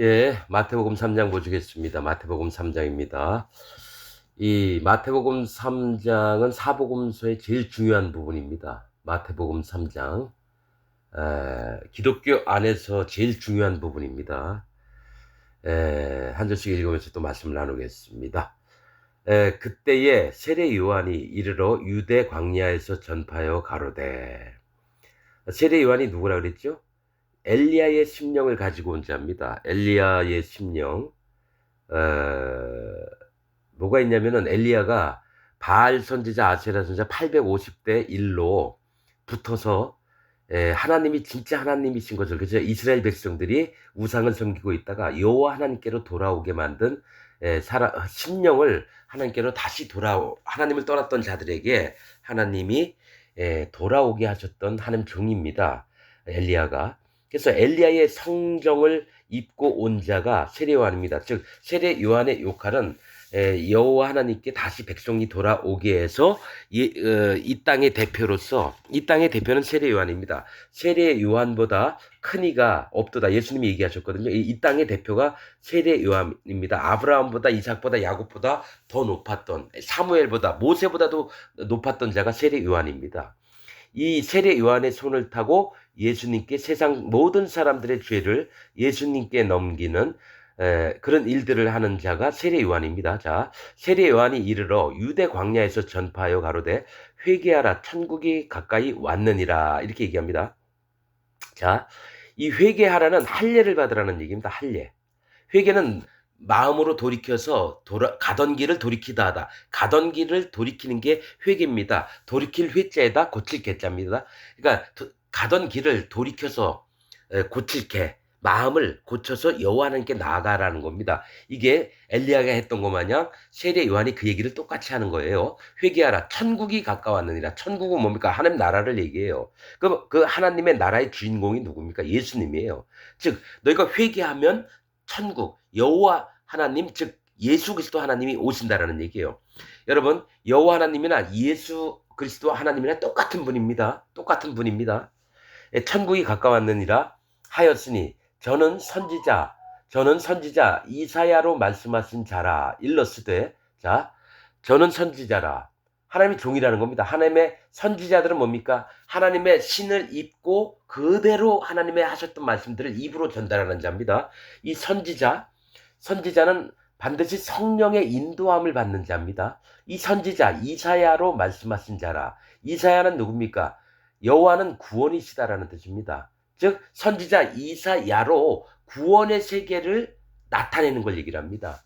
예, 마태복음 3장 보시겠습니다. 마태복음 3장입니다. 이 마태복음 3장은 사복음서의 제일 중요한 부분입니다. 마태복음 3장. 기독교 안에서 제일 중요한 부분입니다. 한 절씩 읽으면서 또 말씀을 나누겠습니다. 그때에 세례 요한이 이르러 유대 광야에서 전파하여 가로되. 세례 요한이 누구라 그랬죠? 엘리야의 심령을 가지고 온 자입니다. 엘리야의 심령. 어, 뭐가 있냐면은 엘리야가 바알 선지자 아세라 선지자 850대 1로 붙어서 하나님이 진짜 하나님이신 것을, 그죠? 이스라엘 백성들이 우상을 섬기고 있다가 여호와 하나님께로 돌아오게 만든 심령을 하나님께로 다시 하나님을 떠났던 자들에게 하나님이 돌아오게 하셨던 하나님 종입니다. 엘리야가. 그래서 엘리야의 성정을 입고 온 자가 세례 요한입니다. 즉 세례 요한의 역할은 여호와 하나님께 다시 백성이 돌아오게 해서 이 땅의 대표로서, 이 땅의 대표는 세례 요한입니다. 세례 요한보다 큰 이가 없도다. 예수님이 얘기하셨거든요. 이 땅의 대표가 세례 요한입니다. 아브라함보다, 이삭보다, 야곱보다 더 높았던, 사무엘보다, 모세보다도 높았던 자가 세례 요한입니다. 이 세례 요한의 손을 타고 예수님께 세상 모든 사람들의 죄를 예수님께 넘기는 그런 일들을 하는 자가 세례 요한입니다. 자, 세례 요한이 이르러 유대 광야에서 전파하여 가로되 회개하라, 천국이 가까이 왔느니라, 이렇게 얘기합니다. 자, 이 회개하라는 할례를 받으라는 얘기입니다. 할례. 회개는 마음으로 돌이켜서 가던 길을 돌이키다 하다. 가던 길을 돌이키는 게 회개입니다. 돌이킬 회자에다 고칠 개자입니다. 그러니까 가던 길을 돌이켜서 고칠 개, 마음을 고쳐서 여호와 하나님께 나아가라는 겁니다. 이게 엘리야가 했던 것 마냥 세례 요한이 그 얘기를 똑같이 하는 거예요. 회개하라, 천국이 가까웠느니라. 천국은 뭡니까? 하나님 나라를 얘기해요. 그럼 그 하나님의 나라의 주인공이 누굽니까? 예수님이에요. 즉 너희가 회개하면 천국, 여호와 하나님, 즉 예수 그리스도 하나님이 오신다라는 얘기예요. 여러분, 여호와 하나님이나 예수 그리스도 하나님이나 똑같은 분입니다. 똑같은 분입니다. 천국이 가까웠느니라 하였으니 저는 선지자 이사야로 말씀하신 자라. 일러스되. 자, 저는 선지자라. 하나님의 종이라는 겁니다. 하나님의 선지자들은 뭡니까? 하나님의 신을 입고 그대로 하나님의 하셨던 말씀들을 입으로 전달하는 자입니다. 이 선지자는 반드시 성령의 인도함을 받는 자입니다. 이 선지자 이사야로 말씀하신 자라. 이사야는 누굽니까? 여호와는 구원이시다라는 뜻입니다. 즉 선지자 이사야로 구원의 세계를 나타내는 걸 얘기를 합니다.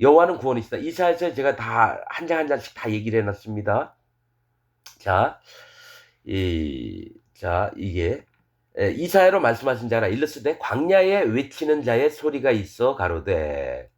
여호와는 구원이시다. 이사야서 제가 다 한 장 한 장씩 다 얘기를 해놨습니다. 자, 이게 이사야로 말씀하신 자라. 일렀으되 광야에 외치는 자의 소리가 있어 가로되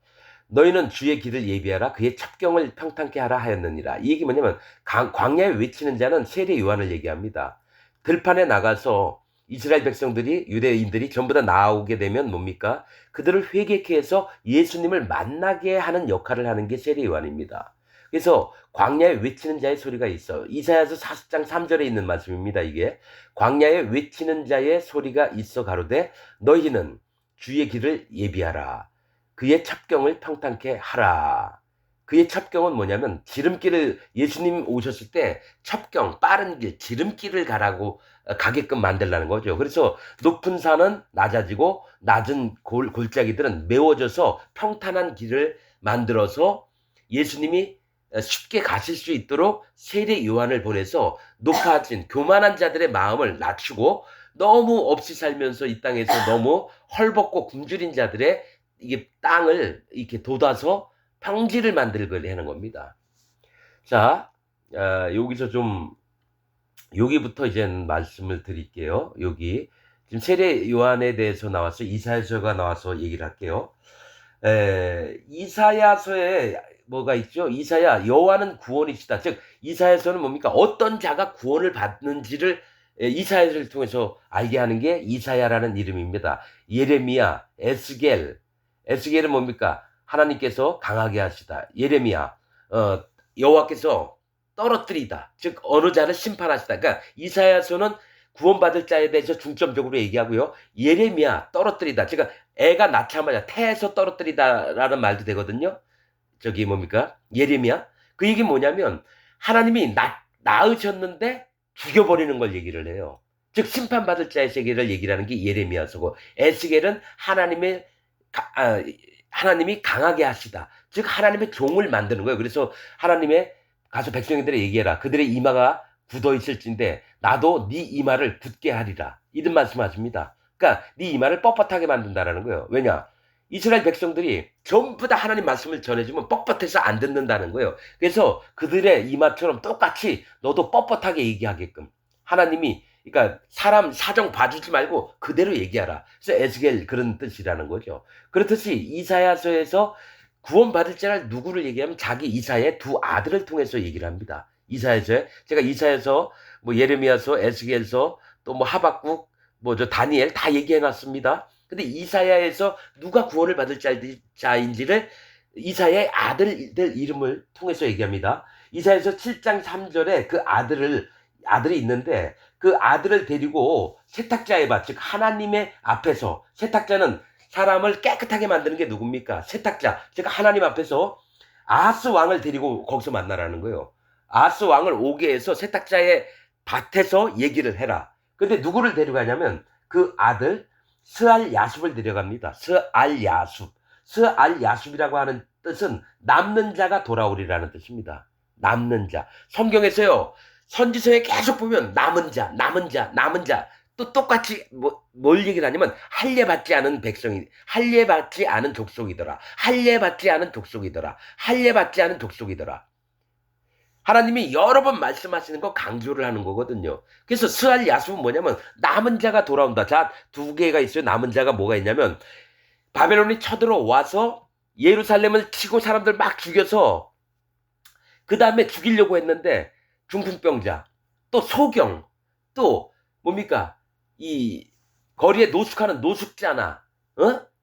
너희는 주의 길을 예비하라, 그의 첩경을 평탄케 하라 하였느니라. 이 얘기 뭐냐면 광야에 외치는 자는 세례 요한을 얘기합니다. 들판에 나가서 이스라엘 백성들이, 유대인들이 전부 다 나오게 되면 뭡니까? 그들을 회개케 해서 예수님을 만나게 하는 역할을 하는 게 세례 요한입니다. 그래서 광야에 외치는 자의 소리가 있어. 이사야서 40장 3절에 있는 말씀입니다. 이게 광야에 외치는 자의 소리가 있어 가로되 너희는 주의 길을 예비하라, 그의 첩경을 평탄케 하라. 그의 첩경은 뭐냐면 지름길을, 예수님 오셨을 때 첩경, 빠른 길, 지름길을 가게끔 만들라는 거죠. 그래서 높은 산은 낮아지고 낮은 골짜기들은 메워져서 평탄한 길을 만들어서 예수님이 쉽게 가실 수 있도록 세례 요한을 보내서 높아진 교만한 자들의 마음을 낮추고, 너무 없이 살면서 이 땅에서 너무 헐벗고 굶주린 자들의 이게 땅을 이렇게 돋아서 평지를 만들게 하는 겁니다. 자, 여기서 좀, 여기부터 이제 말씀을 드릴게요. 여기 지금 세례 요한에 대해서 나와서 이사야서가 나와서 얘기를 할게요. 이사야서에 뭐가 있죠? 이사야, 여호와는 구원이시다. 즉 이사야서는 뭡니까? 어떤 자가 구원을 받는지를 이사야서를 통해서 알게 하는 게 이사야라는 이름입니다. 예레미야, 에스겔은 뭡니까? 하나님께서 강하게 하시다. 예레미야, 여호와께서 떨어뜨리다. 즉 어느 자를 심판하시다. 그러니까 이사야서는 구원받을 자에 대해서 중점적으로 얘기하고요. 예레미야 떨어뜨리다. 제가 애가 낳자마자 태에서 떨어뜨리다라는 말도 되거든요. 저기 뭡니까? 예레미야. 그 얘기 뭐냐면 하나님이 낳으셨는데 죽여버리는 걸 얘기를 해요. 즉 심판받을 자의 세계를 얘기를 하는 게 예레미야서고, 에스겔은 하나님이 강하게 하시다. 즉 하나님의 종을 만드는 거예요. 그래서 하나님의 가서 백성들에게 얘기해라. 그들의 이마가 굳어 있을진데 나도 네 이마를 굳게 하리라. 이런 말씀하십니다. 그러니까 네 이마를 뻣뻣하게 만든다라는 거예요. 왜냐? 이스라엘 백성들이 전부 다 하나님 말씀을 전해주면 뻣뻣해서 안 듣는다는 거예요. 그래서 그들의 이마처럼 똑같이 너도 뻣뻣하게 얘기하게끔 하나님이, 그러니까 사람 사정 봐주지 말고 그대로 얘기하라. 그래서 에스겔 그런 뜻이라는 거죠. 그렇듯이 이사야서에서 구원받을 자를 누구를 얘기하면 자기 이사야의 두 아들을 통해서 얘기를 합니다. 이사야서에 제가 이사야서, 뭐 예레미야서, 에스겔서, 또 뭐 하박국, 뭐 저 다니엘 다 얘기해 놨습니다. 근데 이사야에서 누가 구원을 받을 자인지를 이사야의 아들들 이름을 통해서 얘기합니다. 이사야서 7장 3절에 그 아들이 있는데 그 아들을 데리고 세탁자의 밭, 즉 하나님의 앞에서, 세탁자는 사람을 깨끗하게 만드는 게 누굽니까? 세탁자, 즉 하나님 앞에서 아하스 왕을 데리고 거기서 만나라는 거예요. 아하스 왕을 오게 해서 세탁자의 밭에서 얘기를 해라. 근데 누구를 데려가냐면 그 아들 스알 야숲을 데려갑니다. 스알 야숲. 스알 야숲이라고 하는 뜻은 남는 자가 돌아오리라는 뜻입니다. 남는 자. 성경에서요, 선지서에 계속 보면 남은 자, 남은 자, 남은 자. 또 똑같이 뭘 얘기를 하냐면 할례받지 않은 백성이, 할례받지 않은 족속이더라. 할례받지 않은 족속이더라. 할례받지 않은 족속이더라. 하나님이 여러 번 말씀하시는 거 강조를 하는 거거든요. 그래서 스알 야숲은 뭐냐면 남은 자가 돌아온다. 자, 두 개가 있어요. 남은 자가 뭐가 있냐면 바벨론이 쳐들어와서 예루살렘을 치고 사람들 막 죽여서 그 다음에 죽이려고 했는데 중풍병자, 또 소경, 또 뭡니까? 이 거리에 노숙하는 노숙자나,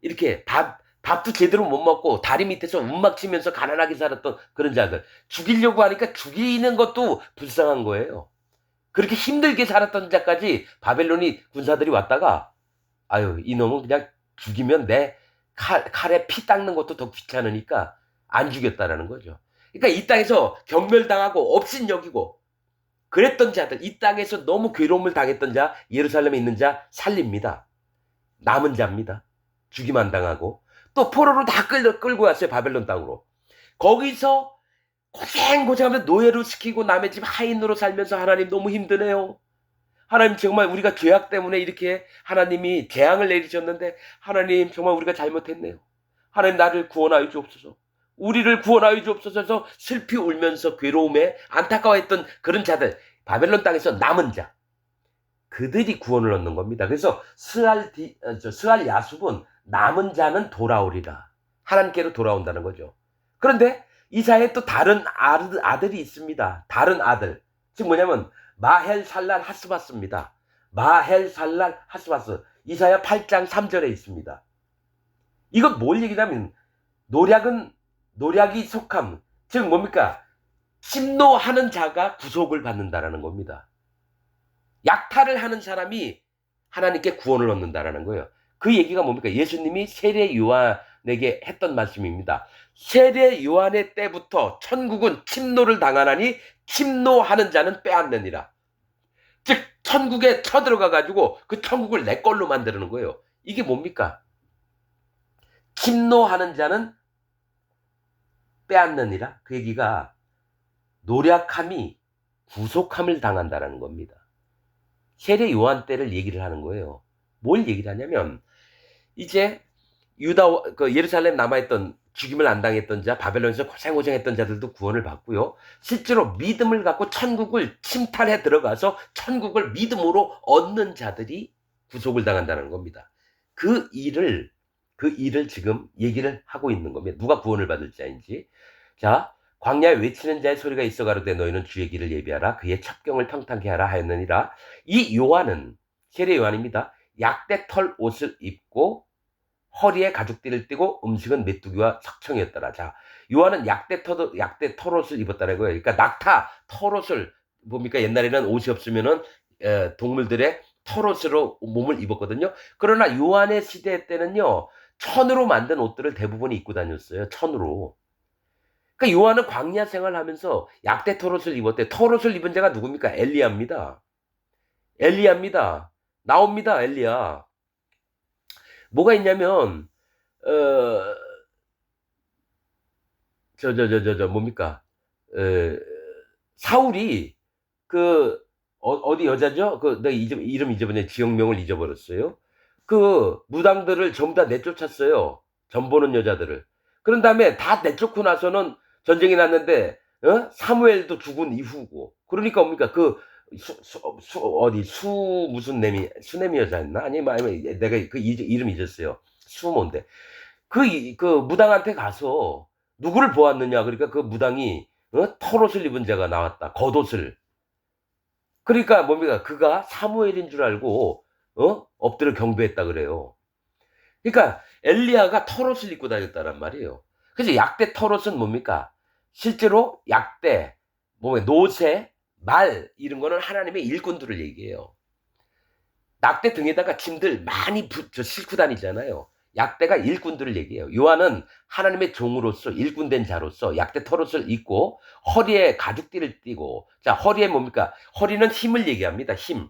이렇게 밥도 제대로 못 먹고 다리 밑에서 움막 치면서 가난하게 살았던 그런 자들 죽이려고 하니까 죽이는 것도 불쌍한 거예요. 그렇게 힘들게 살았던 자까지 바벨론이 군사들이 왔다가 아유, 이놈은 그냥 죽이면 내 칼에 피 닦는 것도 더 귀찮으니까 안 죽였다라는 거죠. 그러니까 이 땅에서 경멸당하고 업신여기고 그랬던 자들, 이 땅에서 너무 괴로움을 당했던 자, 예루살렘에 있는 자 살립니다. 남은 자입니다. 죽임 안 당하고. 또 포로로 다 끌고 왔어요. 바벨론 땅으로. 거기서 고생하면서 노예로 시키고 남의 집 하인으로 살면서 하나님 너무 힘드네요. 하나님 정말 우리가 죄악 때문에 이렇게 하나님이 재앙을 내리셨는데 하나님 정말 우리가 잘못했네요. 하나님 나를 구원하여 주옵소서. 우리를 구원하여 주옵소서 해서 슬피 울면서 괴로움에 안타까워했던 그런 자들, 바벨론 땅에서 남은 자, 그들이 구원을 얻는 겁니다. 그래서 스알 야숲은 남은 자는 돌아오리라. 하나님께로 돌아온다는 거죠. 그런데 이사야에 또 다른 아들이 있습니다. 다른 아들. 즉 뭐냐면 마헬살랄 하스바스입니다. 마헬살랄 하스바스. 이사야 8장 3절에 있습니다. 이건 뭘 얘기냐면 노략이 속함. 즉 뭡니까? 침노하는 자가 구속을 받는다라는 겁니다. 약탈을 하는 사람이 하나님께 구원을 얻는다라는 거예요. 그 얘기가 뭡니까? 예수님이 세례 요한에게 했던 말씀입니다. 세례 요한의 때부터 천국은 침노를 당하나니 침노하는 자는 빼앗느니라. 즉 천국에 쳐들어가 가지고 그 천국을 내 걸로 만드는 거예요. 이게 뭡니까? 침노하는 자는 빼앗느니라. 그 얘기가 노략함이 구속함을 당한다라는 겁니다. 세례 요한 때를 얘기를 하는 거예요. 뭘 얘기를 하냐면 이제 예루살렘 남아있던, 죽임을 안 당했던 자, 바벨론에서 고생했던 자들도 구원을 받고요. 실제로 믿음을 갖고 천국을 침탈해 들어가서 천국을 믿음으로 얻는 자들이 구속을 당한다는 겁니다. 그 일을 지금 얘기를 하고 있는 겁니다. 누가 구원을 받을 자인지. 자, 광야에 외치는 자의 소리가 있어 가로되 너희는 주의 길을 예비하라. 그의 첩경을 평탄케 하라 하였느니라. 이 요한은 세례 요한입니다. 약대 털 옷을 입고 허리에 가죽띠를 띠고 음식은 메뚜기와 석청이었더라. 자, 요한은 약대 털옷을 입었다는 거예요. 그러니까 낙타 털옷을 뭡니까? 옛날에는 옷이 없으면은 동물들의 털옷으로 몸을 입었거든요. 그러나 요한의 시대 때는요, 천으로 만든 옷들을 대부분 입고 다녔어요. 천으로. 그러니까 요한은 광야 생활하면서 약대 털옷을 입었대. 털옷을 입은 자가 누굽니까? 엘리야입니다. 엘리야입니다. 나옵니다, 엘리야. 뭐가 있냐면 어 뭡니까? 에 사울이 그 어디 여자죠? 내가 이름 잊어버렸네. 지역명을 잊어버렸어요. 그 무당들을 전부 다 내쫓았어요. 전 보는 여자들을. 그런 다음에 다 내쫓고 나서는 전쟁이 났는데 사무엘도 죽은 이후고. 그러니까 뭡니까? 그 어디 무슨 내미 수내미 여자였나? 아니면 내가 그 이름 잊었어요. 수 뭔데? 그 무당한테 가서 누구를 보았느냐? 그러니까 그 무당이 털옷을 입은 자가 나왔다. 겉옷을. 그러니까 뭡니까? 그가 사무엘인 줄 알고 엎드려 경배했다 그래요. 그러니까 엘리야가 털옷을 입고 다녔다란 말이에요. 그래서 약대 털옷은 뭡니까? 실제로 약대, 노새, 말 이런 거는 하나님의 일꾼들을 얘기해요. 낙대 등에다가 짐들 많이 싣고 다니잖아요. 약대가 일꾼들을 얘기해요. 요한은 하나님의 종으로서 일꾼된 자로서 약대 털옷을 입고 허리에 가죽띠를 띠고, 자, 허리에 뭡니까? 허리는 힘을 얘기합니다. 힘.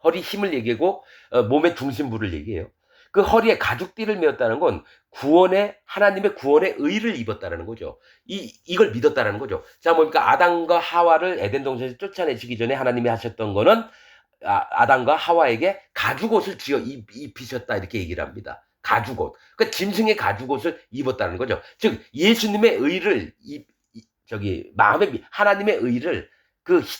허리 힘을 얘기하고 몸의 중심부를 얘기해요. 그 허리에 가죽띠를 메었다는 건 하나님의 구원의 의를 입었다는 거죠. 이걸 믿었다는 거죠. 자, 뭡니까? 아담과 하와를 에덴 동산에서 쫓아내시기 전에 하나님이 하셨던 거는 아담과 하와에게 가죽옷을 입히셨다 이렇게 얘기를 합니다. 가죽옷. 그러니까 짐승의 가죽옷을 입었다는 거죠. 즉 예수님의 의를 하나님의 의를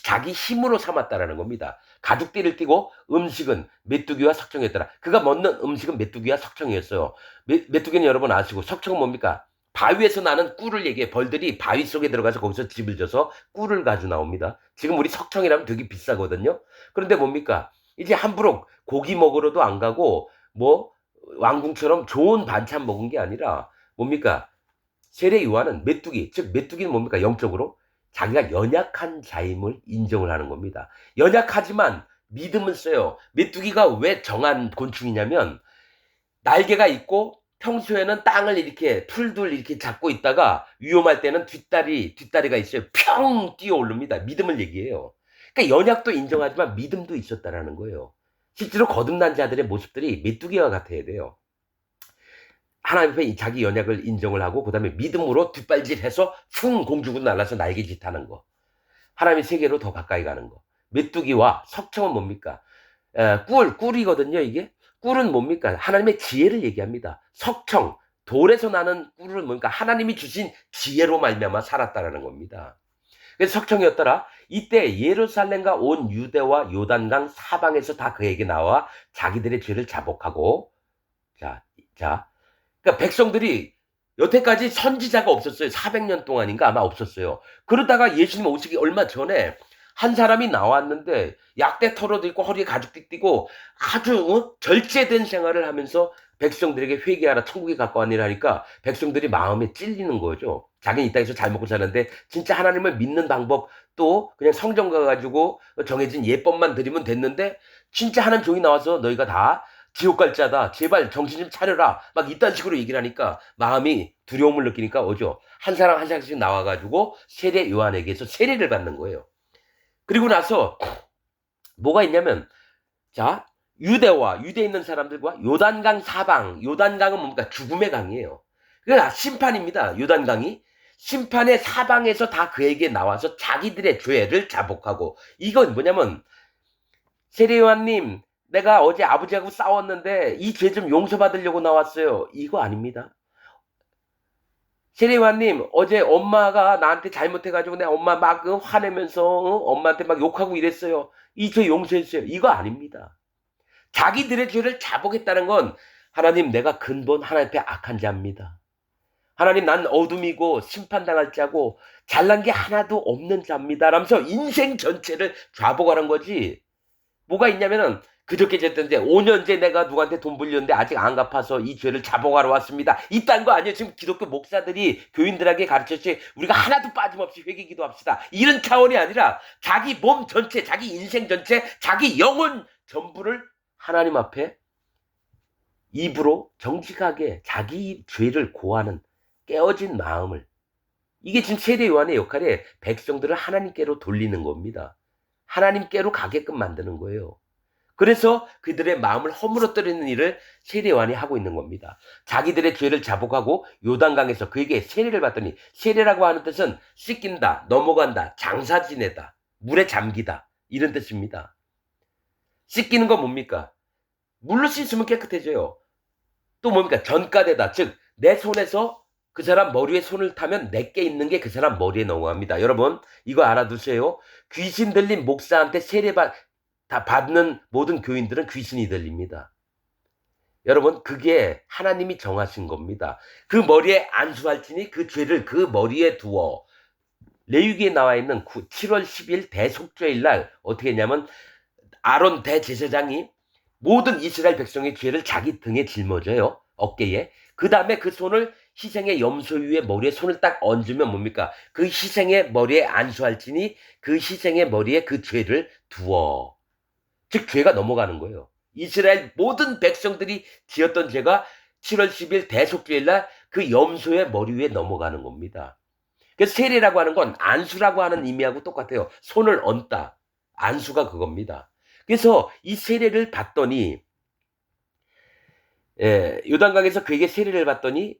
자기 힘으로 삼았다라는 겁니다. 가죽띠를 띠고 음식은 메뚜기와 석청이었더라. 그가 먹는 음식은 메뚜기와 석청이었어요. 메뚜기는 여러분 아시고 석청은 뭡니까? 바위에서 나는 꿀을 얘기해. 벌들이 바위 속에 들어가서 거기서 집을 져서 꿀을 가지고 나옵니다. 지금 우리 석청이라면 되게 비싸거든요. 그런데 뭡니까? 이제 함부로 고기 먹으러도 안 가고 왕궁처럼 좋은 반찬 먹은 게 아니라 뭡니까? 세례 요한은 메뚜기, 즉 메뚜기는 뭡니까? 영적으로 자기가 연약한 자임을 인정을 하는 겁니다. 연약하지만 믿음을 써요. 메뚜기가 왜 정한 곤충이냐면 날개가 있고 평소에는 땅을 이렇게 풀들 이렇게 잡고 있다가 위험할 때는 뒷다리가 있어요. 평 뛰어 오릅니다. 믿음을 얘기해요. 그러니까 연약도 인정하지만 믿음도 있었다라는 거예요. 실제로 거듭난 자들의 모습들이 메뚜기와 같아야 돼요. 하나님 앞에 자기 연약을 인정을 하고 그다음에 믿음으로 뒷발질해서 공중으로 날아서 날개짓하는 거. 하나님의 세계로 더 가까이 가는 거. 메뚜기와 석청은 뭡니까? 꿀이거든요, 이게. 꿀은 뭡니까? 하나님의 지혜를 얘기합니다. 석청, 돌에서 나는 꿀은 뭡니까? 하나님이 주신 지혜로 말미암아 살았다라는 겁니다. 그래서 석청이었더라. 이때 예루살렘과 온 유대와 요단강 사방에서 다 그에게 나와 자기들의 죄를 자복하고, 그러니까 백성들이 여태까지 선지자가 없었어요. 400년 동안인가 아마 없었어요. 그러다가 예수님 오시기 얼마 전에 한 사람이 나왔는데 약대 털어도 있고 허리에 가죽띠 띠고 아주 절제된 생활을 하면서 백성들에게 회개하라 천국에 가까웠니라 하니까 백성들이 마음에 찔리는 거죠. 자기는 이 땅에서 잘 먹고 사는데 진짜 하나님을 믿는 방법 또 그냥 성경 가가지고 정해진 예법만 드리면 됐는데 진짜 하나님 종이 나와서 너희가 다 지옥 갈 자다. 제발 정신 좀 차려라. 막 이딴 식으로 얘기를 하니까 마음이 두려움을 느끼니까 오죠. 한 사람 한 사람씩 나와가지고 세례 요한에게서 세례를 받는 거예요. 그리고 나서 뭐가 있냐면 자 유대에 있는 사람들과 요단강 사방, 요단강은 뭡니까? 죽음의 강이에요. 그러니까 심판입니다. 요단강이. 심판의 사방에서 다 그에게 나와서 자기들의 죄를 자복하고 이건 뭐냐면 세례 요한님 내가 어제 아버지하고 싸웠는데 이 죄 좀 용서받으려고 나왔어요. 이거 아닙니다. 세례 요한님 어제 엄마가 나한테 잘못해가지고 내 엄마 막 화내면서 엄마한테 막 욕하고 이랬어요. 이 죄 용서했어요. 이거 아닙니다. 자기들의 죄를 자복했다는 건 하나님 내가 근본 하나님 앞에 악한 자입니다. 하나님 난 어둠이고 심판당할 자고 잘난 게 하나도 없는 자입니다. 라면서 인생 전체를 자복하는 거지. 뭐가 있냐면은 그저께 졌던데 5년째 내가 누구한테 돈 빌렸는데 아직 안 갚아서 이 죄를 자복하러 왔습니다. 이딴 거 아니에요. 지금 기독교 목사들이 교인들에게 가르쳤지. 우리가 하나도 빠짐없이 회개 기도합시다. 이런 차원이 아니라 자기 몸 전체, 자기 인생 전체, 자기 영혼 전부를 하나님 앞에 입으로 정직하게 자기 죄를 고하는 깨어진 마음을, 이게 지금 세례 요한의 역할이 백성들을 하나님께로 돌리는 겁니다. 하나님께로 가게끔 만드는 거예요. 그래서 그들의 마음을 허물어뜨리는 일을 세례 요한이 하고 있는 겁니다. 자기들의 죄를 자복하고 요단강에서 그에게 세례를 받더니, 세례라고 하는 뜻은 씻긴다, 넘어간다, 장사 지내다, 물에 잠기다, 이런 뜻입니다. 씻기는 건 뭡니까? 물로 씻으면 깨끗해져요. 또 뭡니까? 전가되다. 즉 내 손에서 그 사람 머리에 손을 타면 내게 있는 게 그 사람 머리에 넘어갑니다. 여러분 이거 알아두세요. 귀신 들린 목사한테 다 받는 모든 교인들은 귀신이 들립니다. 여러분 그게 하나님이 정하신 겁니다. 그 머리에 안수할지니 그 죄를 그 머리에 두어. 레위기에 나와 있는 7월 10일 대속죄일 날 어떻게 했냐면 아론 대제사장이 모든 이스라엘 백성의 죄를 자기 등에 짊어져요. 어깨에. 그 다음에 그 손을 희생의 염소 위에 머리에 손을 딱 얹으면 뭡니까? 그 희생의 머리에 안수할지니 그 희생의 머리에 그 죄를 두어. 즉 죄가 넘어가는 거예요. 이스라엘 모든 백성들이 지었던 죄가 7월 10일 대속죄일 날 그 염소의 머리 위에 넘어가는 겁니다. 그래서 세례라고 하는 건 안수라고 하는 의미하고 똑같아요. 손을 얹다. 안수가 그겁니다. 그래서 이 세례를 받더니 요단강에서 그에게 세례를 받더니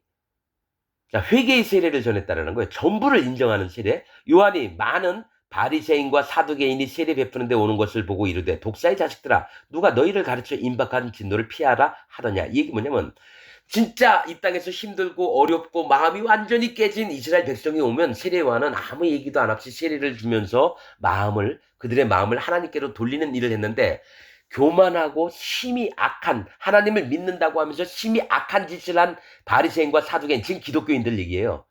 자, 회개의 세례를 전했다라는 거예요. 전부를 인정하는 세례. 요한이 많은 바리새인과 사두개인이 세례 베푸는 데 오는 것을 보고 이르되 독사의 자식들아 누가 너희를 가르쳐 임박한 진노를 피하라 하더냐. 이 얘기 뭐냐면 진짜 이 땅에서 힘들고 어렵고 마음이 완전히 깨진 이스라엘 백성이 오면 세례 요한은 아무 얘기도 안 없이 세례를 주면서 그들의 마음을 하나님께로 돌리는 일을 했는데, 교만하고 심히 악한, 하나님을 믿는다고 하면서 심히 악한 짓을 한 바리새인과 사두개인, 지금 기독교인들 얘기예요.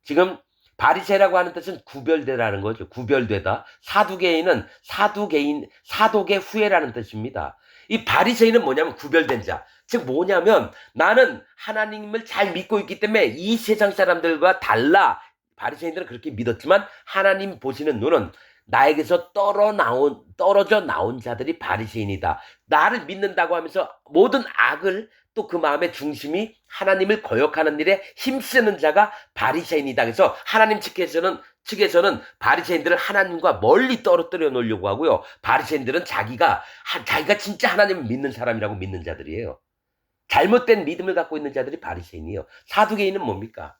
지금 바리새라고 하는 뜻은 구별되라는 거죠. 구별되다. 사두개인은 사독의 후예라는 뜻입니다. 이 바리새인은 뭐냐면 구별된 자. 즉 뭐냐면 나는 하나님을 잘 믿고 있기 때문에 이 세상 사람들과 달라. 바리새인들은 그렇게 믿었지만 하나님 보시는 눈은 나에게서 떨어져 나온 자들이 바리새인이다. 나를 믿는다고 하면서 모든 악을, 또 그 마음의 중심이 하나님을 거역하는 일에 힘쓰는 자가 바리새인이다. 그래서 하나님 측에서는 바리새인들을 하나님과 멀리 떨어뜨려 놓으려고 하고요. 바리새인들은 자기가 진짜 하나님을 믿는 사람이라고 믿는 자들이에요. 잘못된 믿음을 갖고 있는 자들이 바리새인이에요. 사두개인은 뭡니까?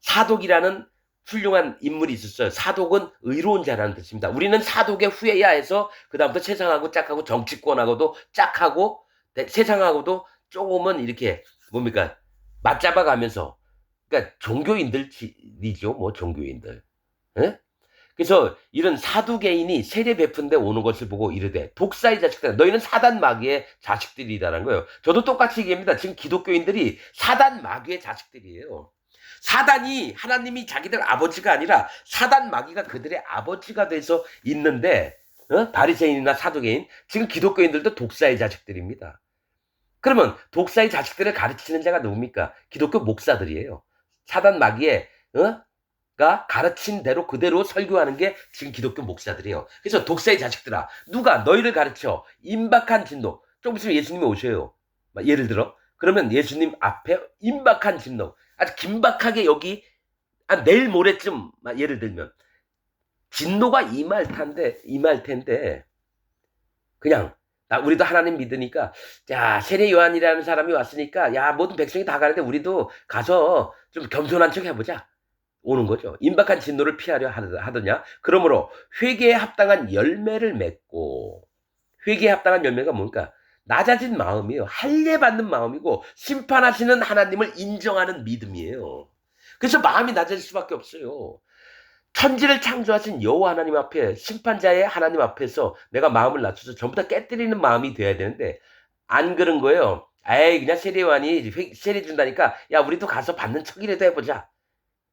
사독이라는 훌륭한 인물이 있었어요. 사독은 의로운 자라는 뜻입니다. 우리는 사독의 후예야 해서 그 다음부터 세상하고 짝하고 정치권하고도 짝하고 세상하고도 조금은 이렇게 뭡니까 맞잡아가면서, 그러니까 종교인들이죠. 뭐 종교인들. 에? 그래서 이런 사두개인이 세례 베푼데 오는 것을 보고 이르되 독사의 자식들 너희는 사단 마귀의 자식들이라는 거예요. 저도 똑같이 얘기합니다. 지금 기독교인들이 사단 마귀의 자식들이에요. 사단이 하나님이 자기들 아버지가 아니라 사단 마귀가 그들의 아버지가 돼서 있는데, 바리새인이나 사두개인, 지금 기독교인들도 독사의 자식들입니다. 그러면 독사의 자식들을 가르치는 자가 누굽니까? 기독교 목사들이에요. 사단 마귀의 가 가르친 대로 그대로 설교하는 게 지금 기독교 목사들이에요. 그래서 독사의 자식들아 누가 너희를 가르쳐 임박한 진노. 조금 있으면 예수님이 오셔요. 예를 들어 그러면 예수님 앞에 임박한 진노, 아주 긴박하게 여기 내일 모레쯤 예를 들면 진노가 임할 텐데 그냥 우리도 하나님 믿으니까 자 세례 요한이라는 사람이 왔으니까 야 모든 백성이 다 가는데 우리도 가서 좀 겸손한 척 해보자. 오는 거죠. 임박한 진노를 피하려 하더냐. 그러므로 회개에 합당한 열매를 맺고, 회개에 합당한 열매가 뭔가 낮아진 마음이에요. 할례 받는 마음이고 심판하시는 하나님을 인정하는 믿음이에요. 그래서 마음이 낮아질 수밖에 없어요. 천지를 창조하신 여호와 하나님 앞에, 심판자의 하나님 앞에서 내가 마음을 낮춰서 전부 다 깨뜨리는 마음이 돼야 되는데 안 그런 거예요. 에이 그냥 세례요한이 세례 준다니까 야 우리도 가서 받는 척이라도 해보자.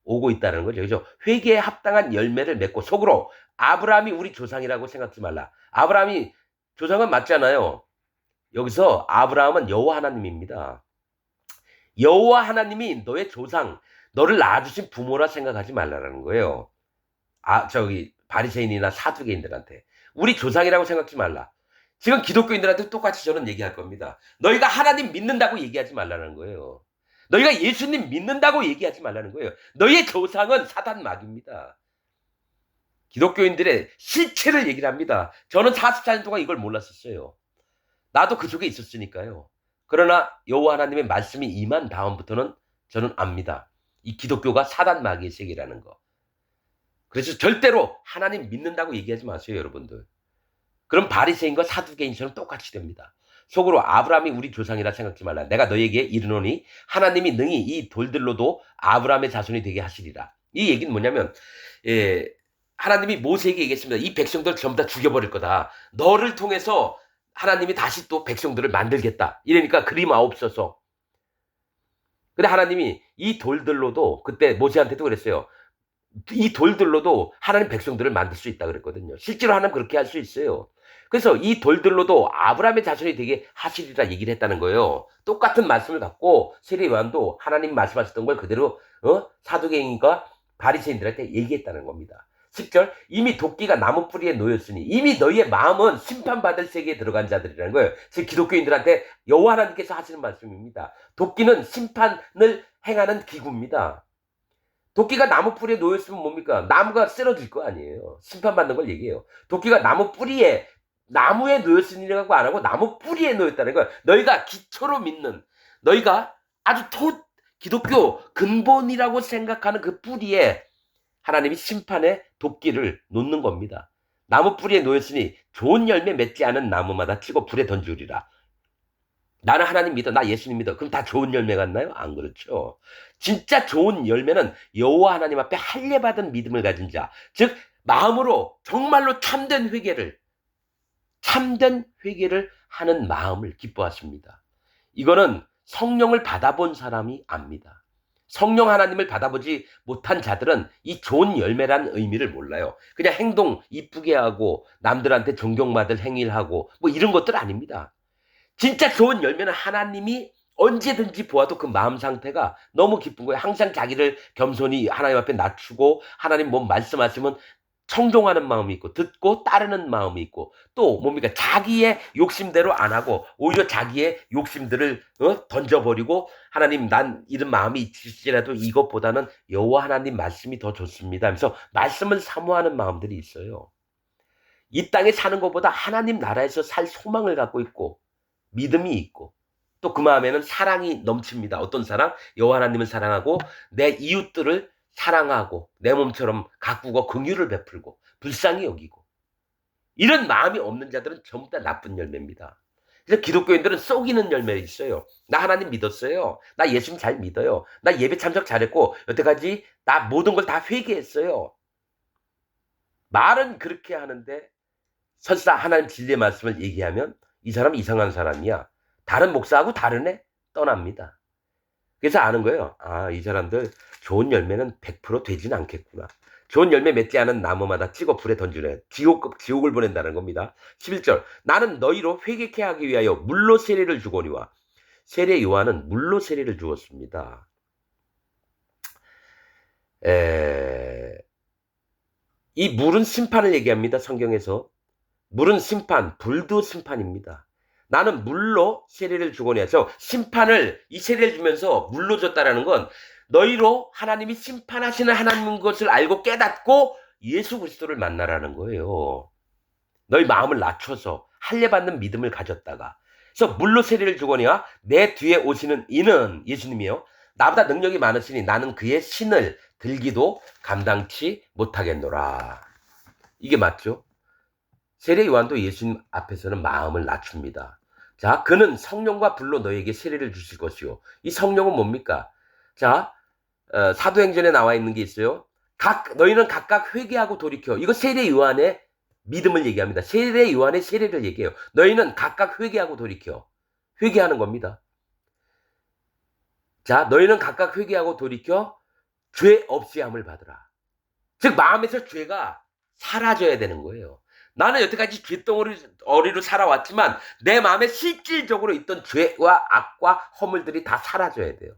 오고 있다는 거죠. 그죠? 회개에 합당한 열매를 맺고, 속으로 아브라함이 우리 조상이라고 생각지 말라. 아브라함이 조상은 맞잖아요. 여기서 아브라함은 여호와 하나님입니다. 여호와 하나님이 너의 조상, 너를 낳아주신 부모라 생각하지 말라라는 거예요. 바리새인이나 사두개인들한테. 우리 조상이라고 생각하지 말라. 지금 기독교인들한테 똑같이 저는 얘기할 겁니다. 너희가 하나님 믿는다고 얘기하지 말라는 거예요. 너희가 예수님 믿는다고 얘기하지 말라는 거예요. 너희의 조상은 사단 마귀입니다. 기독교인들의 실체를 얘기를 합니다. 저는 44년 동안 이걸 몰랐었어요. 나도 그 속에 있었으니까요. 그러나 여호와 하나님의 말씀이 임한 다음부터는 저는 압니다. 이 기독교가 사단 마귀의 세계라는 거. 그래서 절대로 하나님 믿는다고 얘기하지 마세요, 여러분들. 그럼 바리새인과 사두개인처럼 똑같이 됩니다. 속으로 아브라함이 우리 조상이라 생각지 말라. 내가 너에게 이르노니 하나님이 능히 이 돌들로도 아브라함의 자손이 되게 하시리라. 이 얘기는 뭐냐면 하나님이 모세에게 얘기했습니다. 이 백성들 전부 다 죽여버릴 거다. 너를 통해서 하나님이 다시 또 백성들을 만들겠다. 이러니까 그림 없어서. 근데 하나님이 이 돌들로도 그때 모세한테도 그랬어요. 이 돌들로도 하나님 백성들을 만들 수 있다 그랬거든요. 실제로 하나님 그렇게 할 수 있어요. 그래서 이 돌들로도 아브라함의 자손이 되게 하시리라 얘기를 했다는 거예요. 똑같은 말씀을 갖고 세례 요한도 하나님 말씀하셨던 걸 그대로 사두개인과 바리새인들한테 얘기했다는 겁니다. 10절 이미 도끼가 나무 뿌리에 놓였으니 이미 너희의 마음은 심판받을 세계에 들어간 자들이라는 거예요. 지금 기독교인들한테 여호와 하나님께서 하시는 말씀입니다. 도끼는 심판을 행하는 기구입니다. 도끼가 나무 뿌리에 놓였으면 뭡니까? 나무가 쓰러질 거 아니에요. 심판받는 걸 얘기해요. 도끼가 나무 뿌리에 나무에 놓였으니라고 안 하고 나무 뿌리에 놓였다는 거예요. 너희가 기초로 믿는 너희가 아주 기독교 근본이라고 생각하는 그 뿌리에 하나님이 심판의 도끼를 놓는 겁니다. 나무 뿌리에 놓였으니 좋은 열매 맺지 않은 나무마다 치고 불에 던지리라. 나는 하나님 믿어, 나 예수님 믿어. 그럼 다 좋은 열매 같나요? 안 그렇죠. 진짜 좋은 열매는 여호와 하나님 앞에 할례받은 믿음을 가진 자, 즉 마음으로 정말로 참된 회개를 하는 마음을 기뻐하십니다. 이거는 성령을 받아본 사람이 압니다. 성령 하나님을 받아보지 못한 자들은 이 좋은 열매라는 의미를 몰라요. 그냥 행동 이쁘게 하고 남들한테 존경받을 행위를 하고 뭐 이런 것들 아닙니다. 진짜 좋은 열매는 하나님이 언제든지 보아도 그 마음 상태가 너무 기쁜 거예요. 항상 자기를 겸손히 하나님 앞에 낮추고 하나님 뭐 말씀하시면 청종하는 마음이 있고 듣고 따르는 마음이 있고 또 뭡니까? 자기의 욕심대로 안 하고 오히려 자기의 욕심들을 던져버리고 하나님 난 이런 마음이 있을지라도 이것보다는 여호와 하나님 말씀이 더 좋습니다 하면서 말씀을 사모하는 마음들이 있어요. 이 땅에 사는 것보다 하나님 나라에서 살 소망을 갖고 있고 믿음이 있고 또 그 마음에는 사랑이 넘칩니다. 어떤 사랑? 여호와 하나님을 사랑하고 내 이웃들을 사랑하고 내 몸처럼 가꾸고 긍휼을 베풀고 불쌍히 여기고 이런 마음이 없는 자들은 전부 다 나쁜 열매입니다. 그래서 기독교인들은 속이는 열매 있어요. 나 하나님 믿었어요. 나 예수님 잘 믿어요. 나 예배 참석 잘했고 여태까지 나 모든 걸 다 회개했어요. 말은 그렇게 하는데 설사 하나님 진리의 말씀을 얘기하면 이 사람 이상한 사람이야. 다른 목사하고 다르네? 떠납니다. 그래서 아는 거예요. 아, 이 사람들 좋은 열매는 100% 되진 않겠구나. 좋은 열매 맺지 않은 나무마다 찍어 불에 던지네. 지옥을 보낸다는 겁니다. 11절 나는 너희로 회개케 하기 위하여 물로 세례를 주거니와 세례 요한은 물로 세례를 주었습니다. 이 물은 심판을 얘기합니다. 성경에서. 물은 심판, 불도 심판입니다. 나는 물로 세례를 주거니 해서 이 세례를 주면서 물로 줬다라는 건 너희로 하나님이 심판하시는 하나님인 것을 알고 깨닫고 예수 그리스도를 만나라는 거예요. 너희 마음을 낮춰서 할례받는 믿음을 가졌다가 그래서 물로 세례를 주거니와 내 뒤에 오시는 이는 예수님이요. 나보다 능력이 많으시니 나는 그의 신을 들기도 감당치 못하겠노라. 이게 맞죠? 세례 요한도 예수님 앞에서는 마음을 낮춥니다. 자, 그는 성령과 불로 너에게 세례를 주실 것이요. 이 성령은 뭡니까? 자, 사도행전에 나와 있는 게 있어요. 너희는 각각 회개하고 돌이켜. 이거 세례 요한의 믿음을 얘기합니다. 세례 요한의 세례를 얘기해요. 너희는 각각 회개하고 돌이켜. 회개하는 겁니다. 자, 너희는 각각 회개하고 돌이켜 죄 없이 함을 받으라. 즉 마음에서 죄가 사라져야 되는 거예요. 나는 여태까지 쇳덩어리로 살아왔지만 내 마음에 실질적으로 있던 죄와 악과 허물들이 다 사라져야 돼요.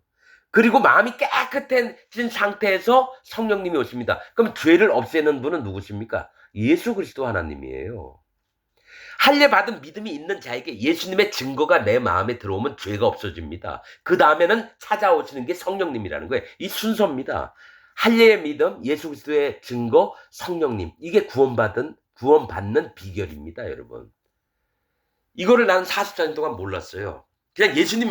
그리고 마음이 깨끗해진 상태에서 성령님이 오십니다. 그럼 죄를 없애는 분은 누구십니까? 예수 그리스도 하나님이에요. 할례 받은 믿음이 있는 자에게 예수님의 증거가 내 마음에 들어오면 죄가 없어집니다. 그 다음에는 찾아오시는 게 성령님이라는 거예요. 이 순서입니다. 할례의 믿음, 예수 그리스도의 증거, 성령님. 이게 구원받는 비결입니다, 여러분. 이거를 나는 44년 동안 몰랐어요. 그냥 예수님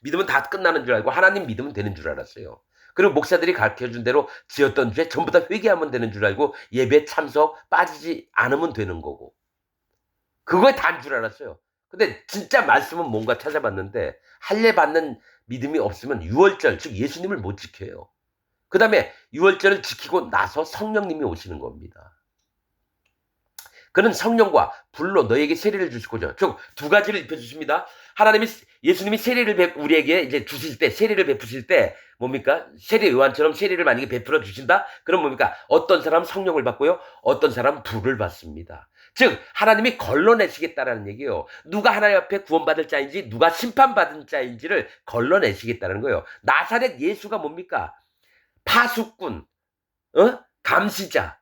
믿으면 다 끝나는 줄 알고 하나님 믿으면 되는 줄 알았어요. 그리고 목사들이 가르쳐준 대로 지었던 죄 전부 다 회개하면 되는 줄 알고 예배 참석 빠지지 않으면 되는 거고. 그거에 단 줄 알았어요. 근데 진짜 말씀은 뭔가 찾아봤는데 할례 받는 믿음이 없으면 유월절, 즉 예수님을 못 지켜요. 그 다음에 유월절을 지키고 나서 성령님이 오시는 겁니다. 그는 성령과 불로 너에게 세례를 주시고죠. 즉 두 가지를 입혀주십니다. 예수님이 세례를 우리에게 이제 주실 때, 세례를 베푸실 때 뭡니까? 세례 요한처럼 세례를 만약에 베풀어 주신다? 그럼 뭡니까? 어떤 사람은 성령을 받고요. 어떤 사람은 불을 받습니다. 즉 하나님이 걸러내시겠다라는 얘기예요. 누가 하나님 앞에 구원받을 자인지 누가 심판받은 자인지를 걸러내시겠다는 거예요. 나사렛 예수가 뭡니까? 파수꾼, 감시자,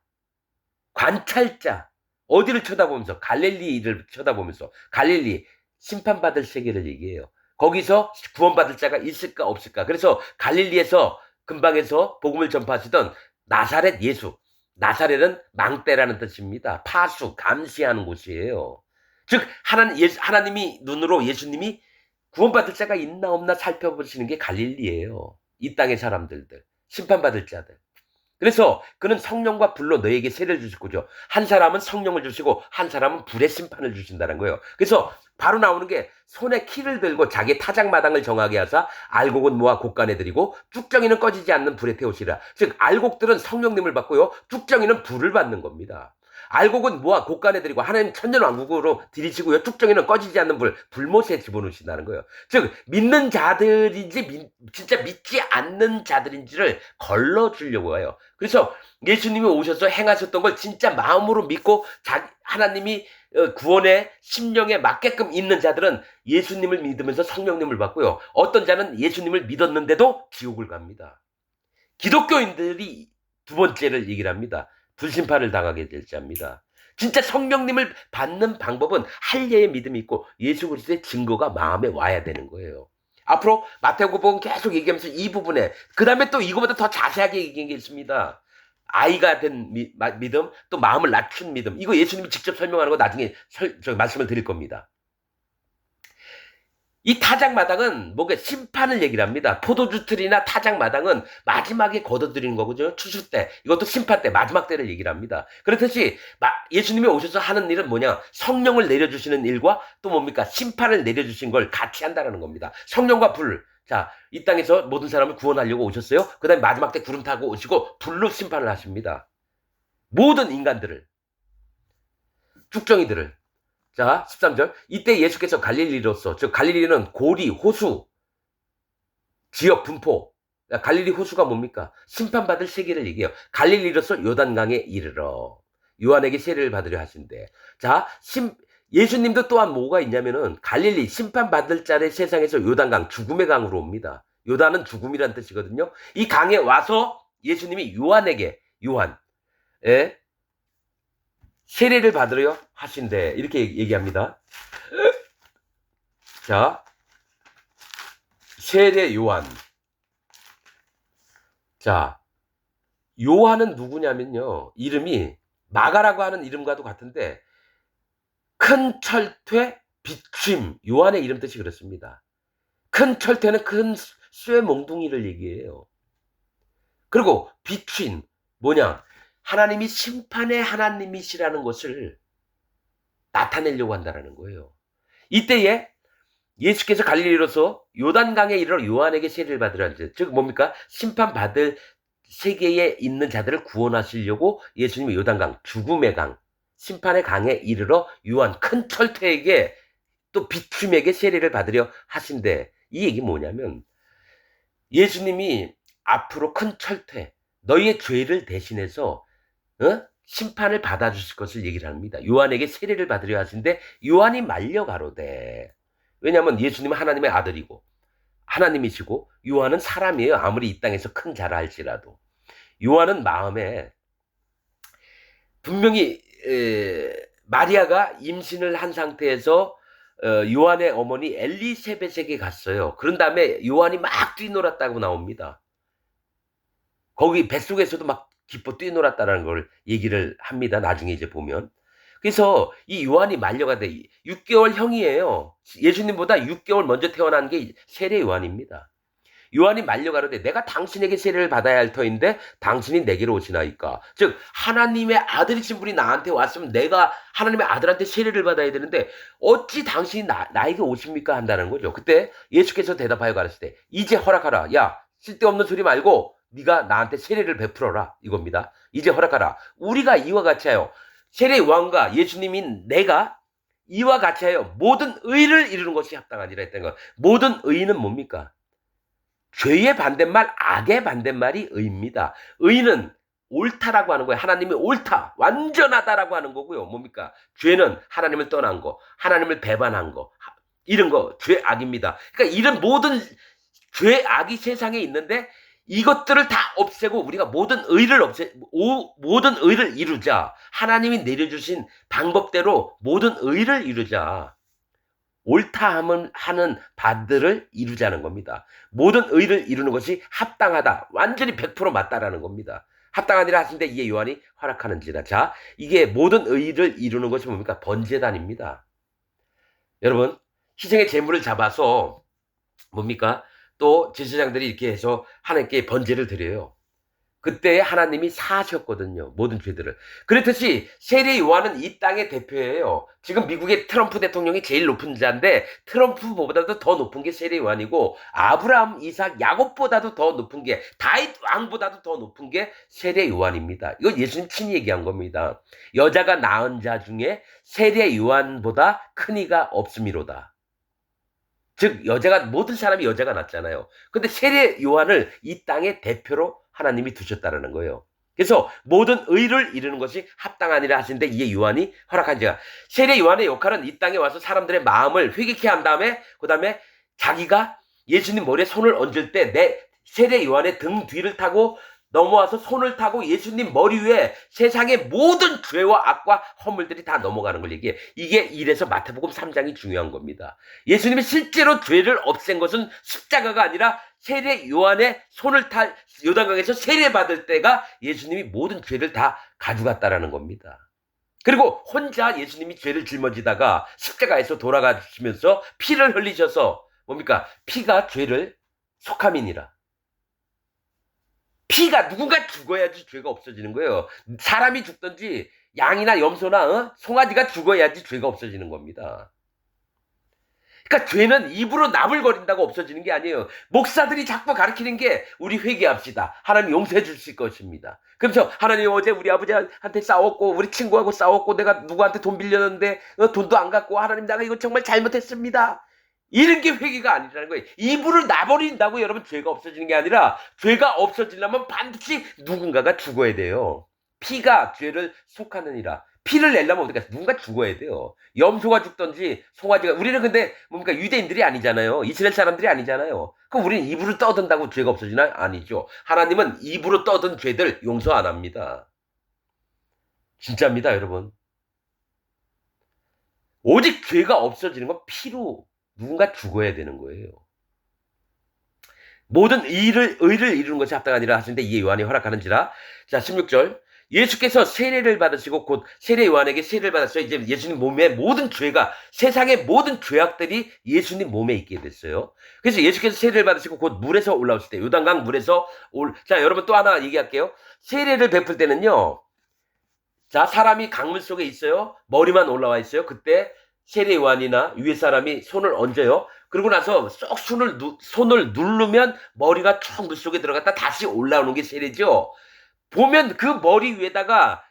관찰자, 어디를 쳐다보면서? 갈릴리를 쳐다보면서. 갈릴리, 심판받을 세계를 얘기해요. 거기서 구원받을 자가 있을까 없을까. 그래서 갈릴리에서 근방에서 복음을 전파하시던 나사렛 예수. 나사렛은 망대라는 뜻입니다. 파수, 감시하는 곳이에요. 즉 하나님이 눈으로 예수님이 구원받을 자가 있나 없나 살펴보시는 게 갈릴리예요. 이 땅의 사람들들, 심판받을 자들. 그래서 그는 성령과 불로 너에게 세례를 주시고죠. 한 사람은 성령을 주시고 한 사람은 불의 심판을 주신다는 거예요. 그래서 바로 나오는 게 손에 키를 들고 자기 타작마당을 정하게 하사 알곡은 모아 곡간에 들이고 쭉정이는 꺼지지 않는 불에 태우시라. 즉 알곡들은 성령님을 받고요. 쭉정이는 불을 받는 겁니다. 알곡은 모아 곡간에 들이고 하나님 천년왕국으로 들이시고요. 쭉정이는 꺼지지 않는 불못에 집어넣으신다는 거예요. 즉 믿는 자들인지 진짜 믿지 않는 자들인지를 걸러주려고 해요. 그래서 예수님이 오셔서 행하셨던 걸 진짜 마음으로 믿고 하나님이 구원의 심령에 맞게끔 있는 자들은 예수님을 믿으면서 성령님을 받고요. 어떤 자는 예수님을 믿었는데도 지옥을 갑니다. 기독교인들이 두 번째를 얘기를 합니다. 불심판을 당하게 될 자입니다. 진짜 성령님을 받는 방법은 할례의 믿음이 있고 예수 그리스도의 증거가 마음에 와야 되는 거예요. 앞으로 마태복음 계속 얘기하면서 이 부분에 그 다음에 또 이거보다 더 자세하게 얘기한 게 있습니다. 아이가 된 믿음, 또 마음을 낮춘 믿음. 이거 예수님이 직접 설명하는 거 나중에 말씀을 드릴 겁니다. 이 타작마당은 뭐가 심판을 얘기를 합니다. 포도주 틀이나 타작마당은 마지막에 걷어들이는 거거든요. 추수 때. 이것도 심판 때, 마지막 때를 얘기를 합니다. 그렇듯이 예수님이 오셔서 하는 일은 뭐냐? 성령을 내려주시는 일과 또 뭡니까? 심판을 내려주신 걸 같이 한다는 겁니다. 성령과 불. 자, 이 땅에서 모든 사람을 구원하려고 오셨어요. 그 다음에 마지막 때 구름 타고 오시고 불로 심판을 하십니다. 모든 인간들을. 쭉정이들을. 자, 13절. 이때 예수께서 갈릴리로서, 즉 갈릴리는 고리, 호수, 지역 분포. 갈릴리 호수가 뭡니까? 심판받을 세계를 얘기해요. 갈릴리로서 요단강에 이르러 요한에게 세례를 받으려 하신대. 자, 예수님도 또한 뭐가 있냐면은 갈릴리 심판받을 자의 세상에서 요단강, 죽음의 강으로 옵니다. 요단은 죽음이란 뜻이거든요. 이 강에 와서 예수님이 요한에게 세례를 받으려 하신대. 이렇게 얘기합니다. 자, 세례 요한. 자, 요한은 누구냐면요. 이름이 마가라고 하는 이름과도 같은데 큰 철퇴, 비춤. 요한의 이름 뜻이 그렇습니다. 큰 철퇴는 큰 쇠 몽둥이를 얘기해요. 그리고 비춤 뭐냐? 하나님이 심판의 하나님이시라는 것을 나타내려고 한다는 거예요. 이때에 예수께서 갈릴리로서 요단강에 이르러 요한에게 세례를 받으라 하죠. 즉 뭡니까? 심판받을 세계에 있는 자들을 구원하시려고 예수님이 요단강, 죽음의 강, 심판의 강에 이르러 요한 큰 철퇴에게 또 비춤에게 세례를 받으려 하신대. 이 얘기 뭐냐면 예수님이 앞으로 큰 철퇴, 너희의 죄를 대신해서 심판을 받아주실 것을 얘기를 합니다. 요한에게 세례를 받으려 하시는데 요한이 말려 가로되. 왜냐하면 예수님은 하나님의 아들이고 하나님이시고 요한은 사람이에요. 아무리 이 땅에서 큰 자라 할지라도. 요한은 마음에 분명히 마리아가 임신을 한 상태에서 요한의 어머니 엘리세벳에게 갔어요. 그런 다음에 요한이 막 뛰놀았다고 나옵니다. 거기 뱃속에서도 막 기뻐 뛰놀았다는 걸 얘기를 합니다. 나중에 이제 보면. 그래서 이 요한이 만려가되 6개월 형이에요. 예수님보다 6개월 먼저 태어난 게 세례 요한입니다. 요한이 말려가로되 내가 당신에게 세례를 받아야 할 터인데 당신이 내게로 오시나이까. 즉 하나님의 아들이신 분이 나한테 왔으면 내가 하나님의 아들한테 세례를 받아야 되는데 어찌 당신이 나에게 오십니까 한다는 거죠. 그때 예수께서 대답하여 가르치되 이제 허락하라. 야 쓸데없는 소리 말고 네가 나한테 세례를 베풀어라 이겁니다. 이제 허락하라. 우리가 이와 같이 하여 세례 요한과 예수님인 내가 이와 같이 하여 모든 의를 이루는 것이 합당하니라 했다는 거. 모든 의는 뭡니까? 죄의 반대말, 악의 반대말이 의입니다. 의는 옳다라고 하는 거예요. 하나님이 옳다, 완전하다라고 하는 거고요. 뭡니까? 죄는 하나님을 떠난 거, 하나님을 배반한 거, 이런 거, 죄, 악입니다. 그러니까 이런 모든 죄, 악이 세상에 있는데 이것들을 다 없애고 우리가 모든 의를 이루자. 하나님이 내려주신 방법대로 모든 의를 이루자. 옳다 하는 바들을 이루자는 겁니다. 모든 의를 이루는 것이 합당하다. 완전히 100% 맞다라는 겁니다. 합당하니라 하신데 이에 요한이 허락하는지라. 자, 이게 모든 의를 이루는 것이 뭡니까? 번제단입니다. 여러분, 희생의 제물을 잡아서 뭡니까? 또 제사장들이 이렇게 해서 하나님께 번제를 드려요. 그때 하나님이 사하셨거든요. 모든 죄들을. 그렇듯이 세례 요한은 이 땅의 대표예요. 지금 미국의 트럼프 대통령이 제일 높은 자인데 트럼프보다도 더 높은 게 세례 요한이고 아브라함, 이삭, 야곱보다도 더 높은 게 다윗 왕보다도 더 높은 게 세례 요한입니다. 이거 예수님 친히 얘기한 겁니다. 여자가 낳은 자 중에 세례 요한보다 큰 이가 없음이로다. 즉 모든 사람이 여자가 낳잖아요. 근데 세례 요한을 이 땅의 대표로 하나님이 두셨다는 거예요. 그래서 모든 의를 이루는 것이 합당하니라 하시는데 이에 요한이 허락한지라. 세례 요한의 역할은 이 땅에 와서 사람들의 마음을 회개케 한 다음에 그 다음에 자기가 예수님 머리에 손을 얹을 때 내 세례 요한의 등 뒤를 타고 넘어와서 손을 타고 예수님 머리 위에 세상의 모든 죄와 악과 허물들이 다 넘어가는 걸 얘기해. 이게 이래서 마태복음 3장이 중요한 겁니다. 예수님이 실제로 죄를 없앤 것은 십자가가 아니라 세례 요한의 손을 탈 요단강에서 세례 받을 때가 예수님이 모든 죄를 다 가져갔다라는 겁니다. 그리고 혼자 예수님이 죄를 짊어지다가 십자가에서 돌아가시면서 피를 흘리셔서 뭡니까? 피가 죄를 속함이니라. 피가 누군가 죽어야지 죄가 없어지는 거예요. 사람이 죽든지 양이나 염소나 송아지가 죽어야지 죄가 없어지는 겁니다. 그러니까 죄는 입으로 나불거린다고 없어지는 게 아니에요. 목사들이 자꾸 가르치는 게 우리 회개합시다. 하나님 용서해 주실 것입니다. 그래서 하나님 어제 우리 아버지한테 싸웠고 우리 친구하고 싸웠고 내가 누구한테 돈 빌렸는데 돈도 안 갖고 하나님 내가 이거 정말 잘못했습니다. 이런 게 회개가 아니라는 거예요. 입으로 나버린다고 여러분 죄가 없어지는 게 아니라 죄가 없어지려면 반드시 누군가가 죽어야 돼요. 피가 죄를 속하느니라. 피를 내려면 어디가 누군가 죽어야 돼요. 염소가 죽든지 송아지가. 우리는 근데 뭡니까 유대인들이 아니잖아요. 이스라엘 사람들이 아니잖아요. 그럼 우리는 입으로 떠든다고 죄가 없어지나? 아니죠. 하나님은 입으로 떠든 죄들 용서 안 합니다. 진짜입니다 여러분. 오직 죄가 없어지는 건 피로 누군가 죽어야 되는 거예요. 모든 의를 이루는 것이 합당하니라 하시는데 이에 요한이 허락하는지라. 자 16절 예수께서 세례를 받으시고 곧 세례 요한에게 세례를 받았어요. 이제 예수님 몸에 모든 죄가 세상의 모든 죄악들이 예수님 몸에 있게 됐어요. 그래서 예수께서 세례를 받으시고 곧 물에서 올라오실 때 요단강 물에서 자 여러분 또 하나 얘기할게요. 세례를 베풀 때는요. 자 사람이 강물 속에 있어요. 머리만 올라와 있어요. 그때 세례 요한이나 위에 사람이 손을 얹어요. 그러고 나서 쏙 손을 누르면 머리가 쭉 물속에 들어갔다 다시 올라오는 게 세례죠. 보면 그 머리 위에다가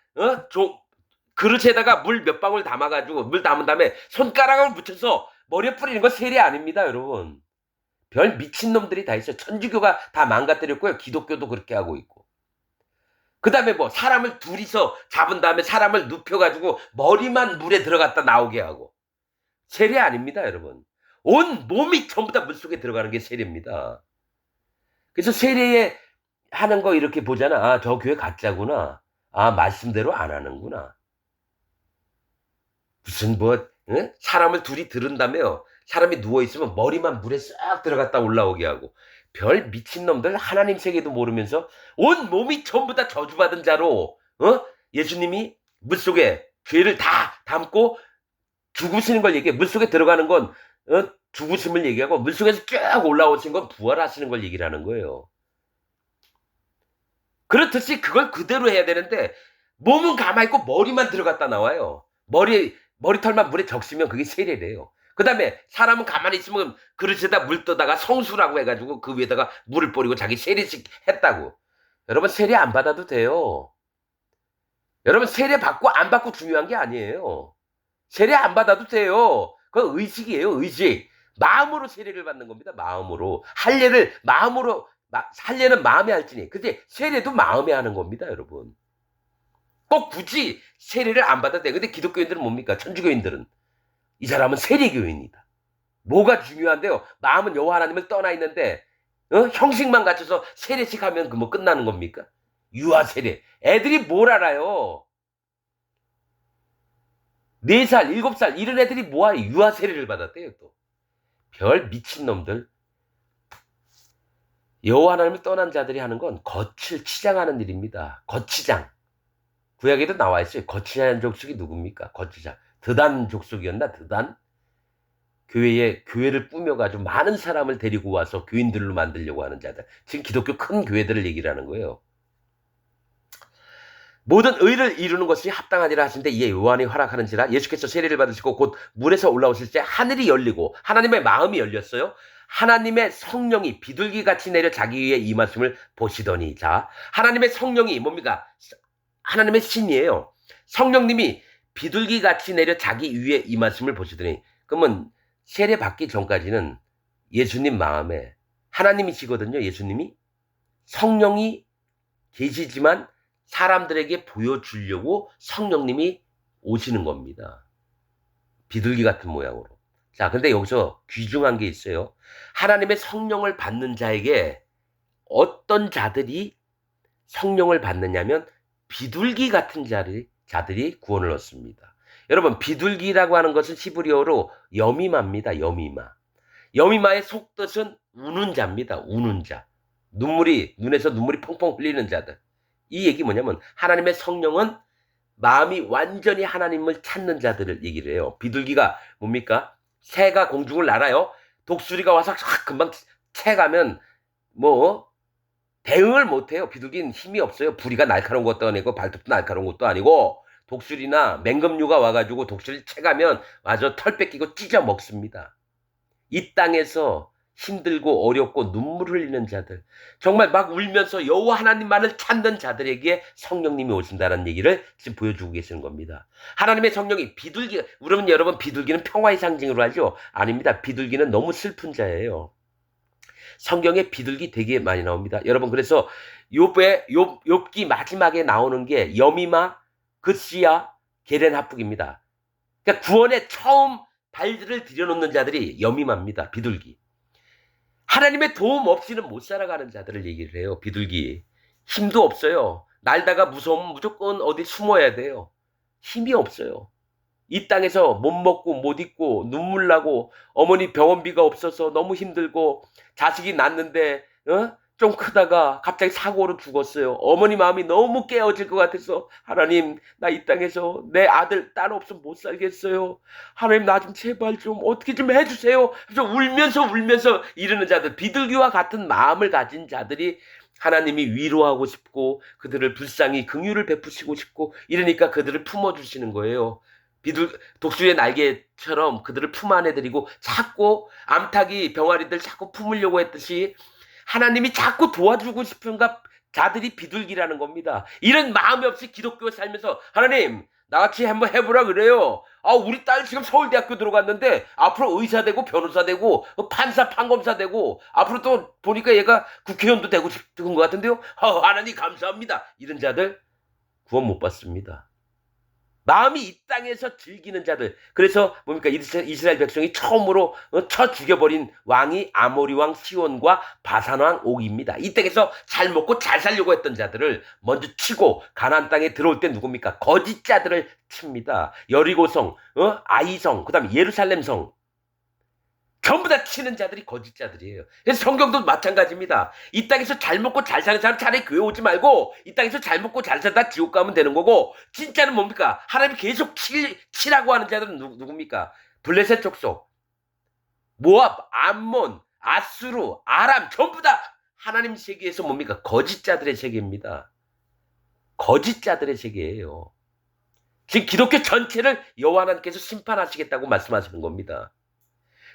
그릇에다가 물 몇 방울 담아가지고 물 담은 다음에 손가락을 묻혀서 머리에 뿌리는 거 세례 아닙니다 여러분. 별 미친놈들이 다 있어요. 천주교가 다 망가뜨렸고요. 기독교도 그렇게 하고 있고. 그 다음에 뭐 사람을 둘이서 잡은 다음에 사람을 눕혀가지고 머리만 물에 들어갔다 나오게 하고. 세례 아닙니다, 여러분. 온 몸이 전부 다 물속에 들어가는 게 세례입니다. 그래서 세례에 하는 거 이렇게 보잖아. 아, 저 교회 가짜구나. 아, 말씀대로 안 하는구나. 무슨 뭐 사람을 둘이 들은다며요. 사람이 누워있으면 머리만 물에 싹 들어갔다 올라오게 하고. 별 미친놈들 하나님 세계도 모르면서 온 몸이 전부 다 저주받은 자로 예수님이 물속에 죄를 다 담고 죽으시는 걸 얘기해. 물속에 들어가는 건 죽으심을 얘기하고 물속에서 쭉 올라오신 건 부활하시는 걸 얘기를 하는 거예요. 그렇듯이 그걸 그대로 해야 되는데 몸은 가만히 있고 머리만 들어갔다 나와요. 머리털만 물에 적시면 그게 세례래요. 그 다음에 사람은 가만히 있으면 그릇에다 물 떠다가 성수라고 해가지고 그 위에다가 물을 뿌리고 자기 세례식 했다고. 여러분 세례 안 받아도 돼요. 여러분 세례 받고 안 받고 중요한 게 아니에요. 세례 안 받아도 돼요. 그건 의식이에요. 의식. 마음으로 세례를 받는 겁니다. 마음으로. 할례를 마음으로. 할례는 마음에 할지니. 근데 세례도 마음에 하는 겁니다. 여러분. 꼭 굳이 세례를 안 받아도 돼. 근데 기독교인들은 뭡니까? 천주교인들은 이 사람은 세례교인이다. 뭐가 중요한데요? 마음은 여호와 하나님을 떠나 있는데 형식만 갖춰서 세례식 하면 그 뭐 끝나는 겁니까? 유아 세례. 애들이 뭘 알아요? 4살, 7살 이런 애들이 뭐하러 유아 세례를 받았대요 또. 별 미친놈들. 여호와 하나님을 떠난 자들이 하는 건 거칠 치장하는 일입니다. 거치장. 구약에도 나와 있어요. 거치장 족속이 누굽니까? 거치장. 드단 족속이었나? 드단? 교회를 꾸며가지고 많은 사람을 데리고 와서 교인들로 만들려고 하는 자들. 지금 기독교 큰 교회들을 얘기를 하는 거예요. 모든 의를 이루는 것이 합당하니라 하신데 이에 요한이 허락하는지라. 예수께서 세례를 받으시고 곧 물에서 올라오실 때 하늘이 열리고 하나님의 마음이 열렸어요. 하나님의 성령이 비둘기같이 내려 자기 위에 임하심을 보시더니. 자, 하나님의 성령이 뭡니까? 하나님의 신이에요. 성령님이 비둘기같이 내려 자기 위에 임하심을 보시더니. 그러면 세례 받기 전까지는 예수님 마음에 하나님이시거든요. 예수님이. 성령이 계시지만 사람들에게 보여주려고 성령님이 오시는 겁니다. 비둘기 같은 모양으로. 자, 근데 여기서 귀중한 게 있어요. 하나님의 성령을 받는 자에게 어떤 자들이 성령을 받느냐면 비둘기 같은 자들이 구원을 얻습니다. 여러분, 비둘기라고 하는 것은 히브리어로 여미마입니다. 여미마. 여미마의 속뜻은 우는 자입니다. 우는 자. 눈에서 눈물이 펑펑 흘리는 자들. 이 얘기 뭐냐면 하나님의 성령은 마음이 완전히 하나님을 찾는 자들을 얘기를 해요. 비둘기가 뭡니까? 새가 공중을 날아요. 독수리가 와서 금방 채가면 뭐 대응을 못해요. 비둘기는 힘이 없어요. 부리가 날카로운 것도 아니고 발톱도 날카로운 것도 아니고. 독수리나 맹금류가 와가지고 독수리를 채가면 와서 털 뺏기고 찢어 먹습니다. 이 땅에서 힘들고 어렵고 눈물 흘리는 자들, 정말 막 울면서 여호와 하나님만을 찾는 자들에게 성령님이 오신다는 얘기를 지금 보여주고 계시는 겁니다. 하나님의 성령이 그러면 여러분 비둘기는 평화의 상징으로 하죠? 아닙니다. 비둘기는 너무 슬픈 자예요. 성경에 비둘기 되게 많이 나옵니다. 여러분, 그래서 욥기 마지막에 나오는 게 여미마, 그시야, 게렌하북입니다. 그러니까 구원의 처음 발들을 들여놓는 자들이 여미마입니다. 비둘기. 하나님의 도움 없이는 못 살아가는 자들을 얘기를 해요. 비둘기. 힘도 없어요. 날다가 무서우면 무조건 어디 숨어야 돼요. 힘이 없어요. 이 땅에서 못 먹고 못 입고 눈물 나고 어머니 병원비가 없어서 너무 힘들고 자식이 낳는데 좀 크다가 갑자기 사고로 죽었어요. 어머니 마음이 너무 깨어질 것 같아서 하나님, 나 이 땅에서 내 아들 딸 없으면 못 살겠어요. 하나님, 나 좀 제발 좀 어떻게 좀 해주세요. 그래서 울면서 이러는 자들, 비둘기와 같은 마음을 가진 자들이 하나님이 위로하고 싶고 그들을 불쌍히 긍휼을 베푸시고 싶고 이러니까 그들을 품어주시는 거예요. 독수리의 날개처럼 그들을 품 안에 들이고 자꾸 암탉이 병아리들 자꾸 품으려고 했듯이 하나님이 자꾸 도와주고 싶은가 자들이 비둘기라는 겁니다. 이런 마음이 없이 기독교 살면서 하나님, 나같이 한번 해보라 그래요. 우리 딸 지금 서울대학교 들어갔는데 앞으로 의사 되고 변호사 되고 판사 판검사 되고 앞으로 또 보니까 얘가 국회의원도 되고 싶은 것 같은데요. 하나님 감사합니다. 이런 자들 구원 못 받습니다. 마음이 이 땅에서 즐기는 자들. 그래서 뭡니까? 이스라엘 백성이 처음으로 쳐 죽여버린 왕이 아모리 왕 시온과 바산 왕 옥입니다. 이 땅에서 잘 먹고 잘 살려고 했던 자들을 먼저 치고 가나안 땅에 들어올 때 누굽니까? 거짓 자들을 칩니다. 여리고성, 아이성, 그다음에 예루살렘성. 전부 다 치는 자들이 거짓 자들이에요. 그래서 성경도 마찬가지입니다. 이 땅에서 잘 먹고 잘 사는 사람 차라리 교회 오지 말고 이 땅에서 잘 먹고 잘 살다 지옥 가면 되는 거고 진짜는 뭡니까? 하나님이 계속 치라고 하는 자들은 누굽니까? 블레셋 족속, 모압, 암몬, 아수르, 아람 전부 다 하나님 세계에서 뭡니까? 거짓 자들의 세계입니다. 거짓 자들의 세계예요. 지금 기독교 전체를 여호와 하나님께서 심판하시겠다고 말씀하시는 겁니다.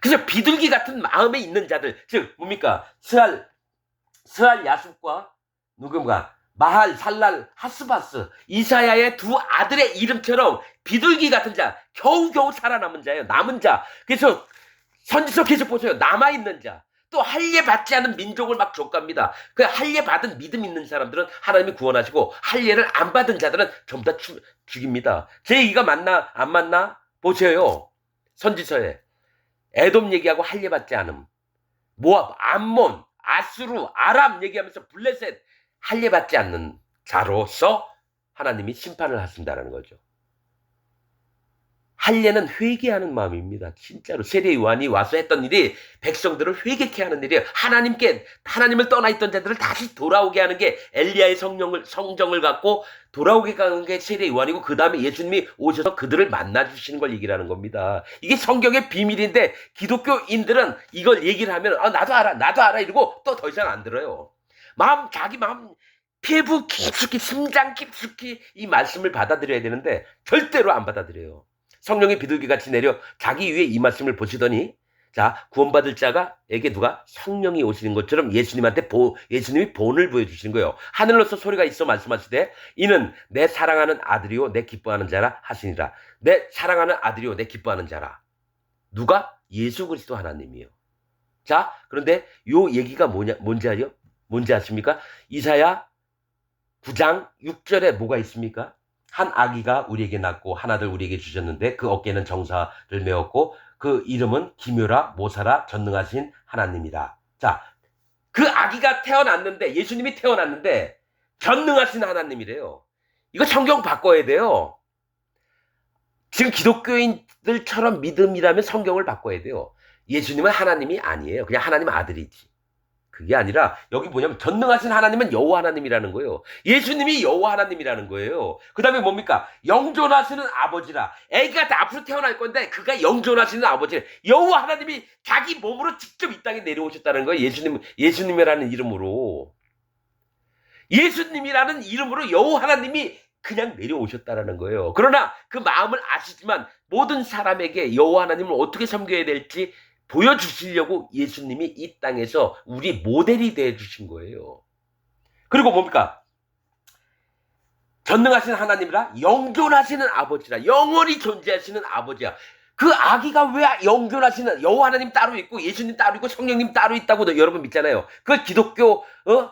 그래서 비둘기 같은 마음에 있는 자들, 즉 뭡니까? 스알 야숲과 누군가 마할, 살랄, 하스바스, 이사야의 두 아들의 이름처럼 비둘기 같은 자, 겨우겨우 살아남은 자예요. 남은 자. 그래서 선지서 계속 보세요. 남아있는 자. 또 할례 받지 않은 민족을 막 족갑니다. 그 할례 받은 믿음 있는 사람들은 하나님이 구원하시고 할례를 안 받은 자들은 전부 다 죽입니다. 제 얘기가 맞나 안 맞나? 보세요. 선지서에. 에돔 얘기하고 할례 받지 않음. 모압, 암몬, 아수르, 아람 얘기하면서 블레셋 할례 받지 않는 자로서 하나님이 심판을 하신다는 거죠. 할례는 회개하는 마음입니다. 진짜로 세례 요한이 와서 했던 일이 백성들을 회개케 하는 일이에요. 하나님을 떠나 있던 자들을 다시 돌아오게 하는 게 엘리야의 성정을 갖고 돌아오게 하는 게 세례 요한이고 그 다음에 예수님이 오셔서 그들을 만나주시는 걸 얘기를 하는 겁니다. 이게 성경의 비밀인데 기독교인들은 이걸 얘기를 하면 나도 알아 이러고 또 더 이상 안 들어요. 자기 마음 피부 깊숙이 심장 깊숙이 이 말씀을 받아들여야 되는데 절대로 안 받아들여요. 성령의 비둘기같이 내려 자기 위에 이 말씀을 보시더니 자 구원받을 자가에게 누가 성령이 오시는 것처럼 예수님이 본을 보여주시는 거예요. 하늘로서 소리가 있어 말씀하시되 이는 내 사랑하는 아들이요 내 기뻐하는 자라 하시니라. 내 사랑하는 아들이요 내 기뻐하는 자라. 누가? 예수 그리스도 하나님이요. 자 그런데 요 얘기가 뭔지 아십니까? 이사야 9장 6절에 뭐가 있습니까? 한 아기가 우리에게 낳고 한 아들 우리에게 주셨는데 그 어깨는 정사를 메었고 그 이름은 기묘라 모사라 전능하신 하나님이다. 자, 그 아기가 태어났는데 예수님이 태어났는데 전능하신 하나님이래요. 이거 성경 바꿔야 돼요. 지금 기독교인들처럼 믿음이라면 성경을 바꿔야 돼요. 예수님은 하나님이 아니에요. 그냥 하나님 아들이지. 그게 아니라 여기 뭐냐면 전능하신 하나님은 여호와 하나님이라는 거예요. 예수님이 여호와 하나님이라는 거예요. 그 다음에 뭡니까? 영존하시는 아버지라. 애기가 다 앞으로 태어날 건데 그가 영존하시는 아버지라. 여호와 하나님이 자기 몸으로 직접 이 땅에 내려오셨다는 거예요. 예수님이라는 이름으로. 예수님이라는 이름으로 여호와 하나님이 그냥 내려오셨다라는 거예요. 그러나 그 마음을 아시지만 모든 사람에게 여호와 하나님을 어떻게 섬겨야 될지 보여주시려고 예수님이 이 땅에서 우리 모델이 되어주신 거예요. 그리고 뭡니까? 전능하신 하나님이라 영존하시는 아버지라. 영원히 존재하시는 아버지야. 그 아기가 왜 영존하시는 여호와 하나님 따로 있고 예수님 따로 있고 성령님 따로 있다고 여러분 믿잖아요. 그 기독교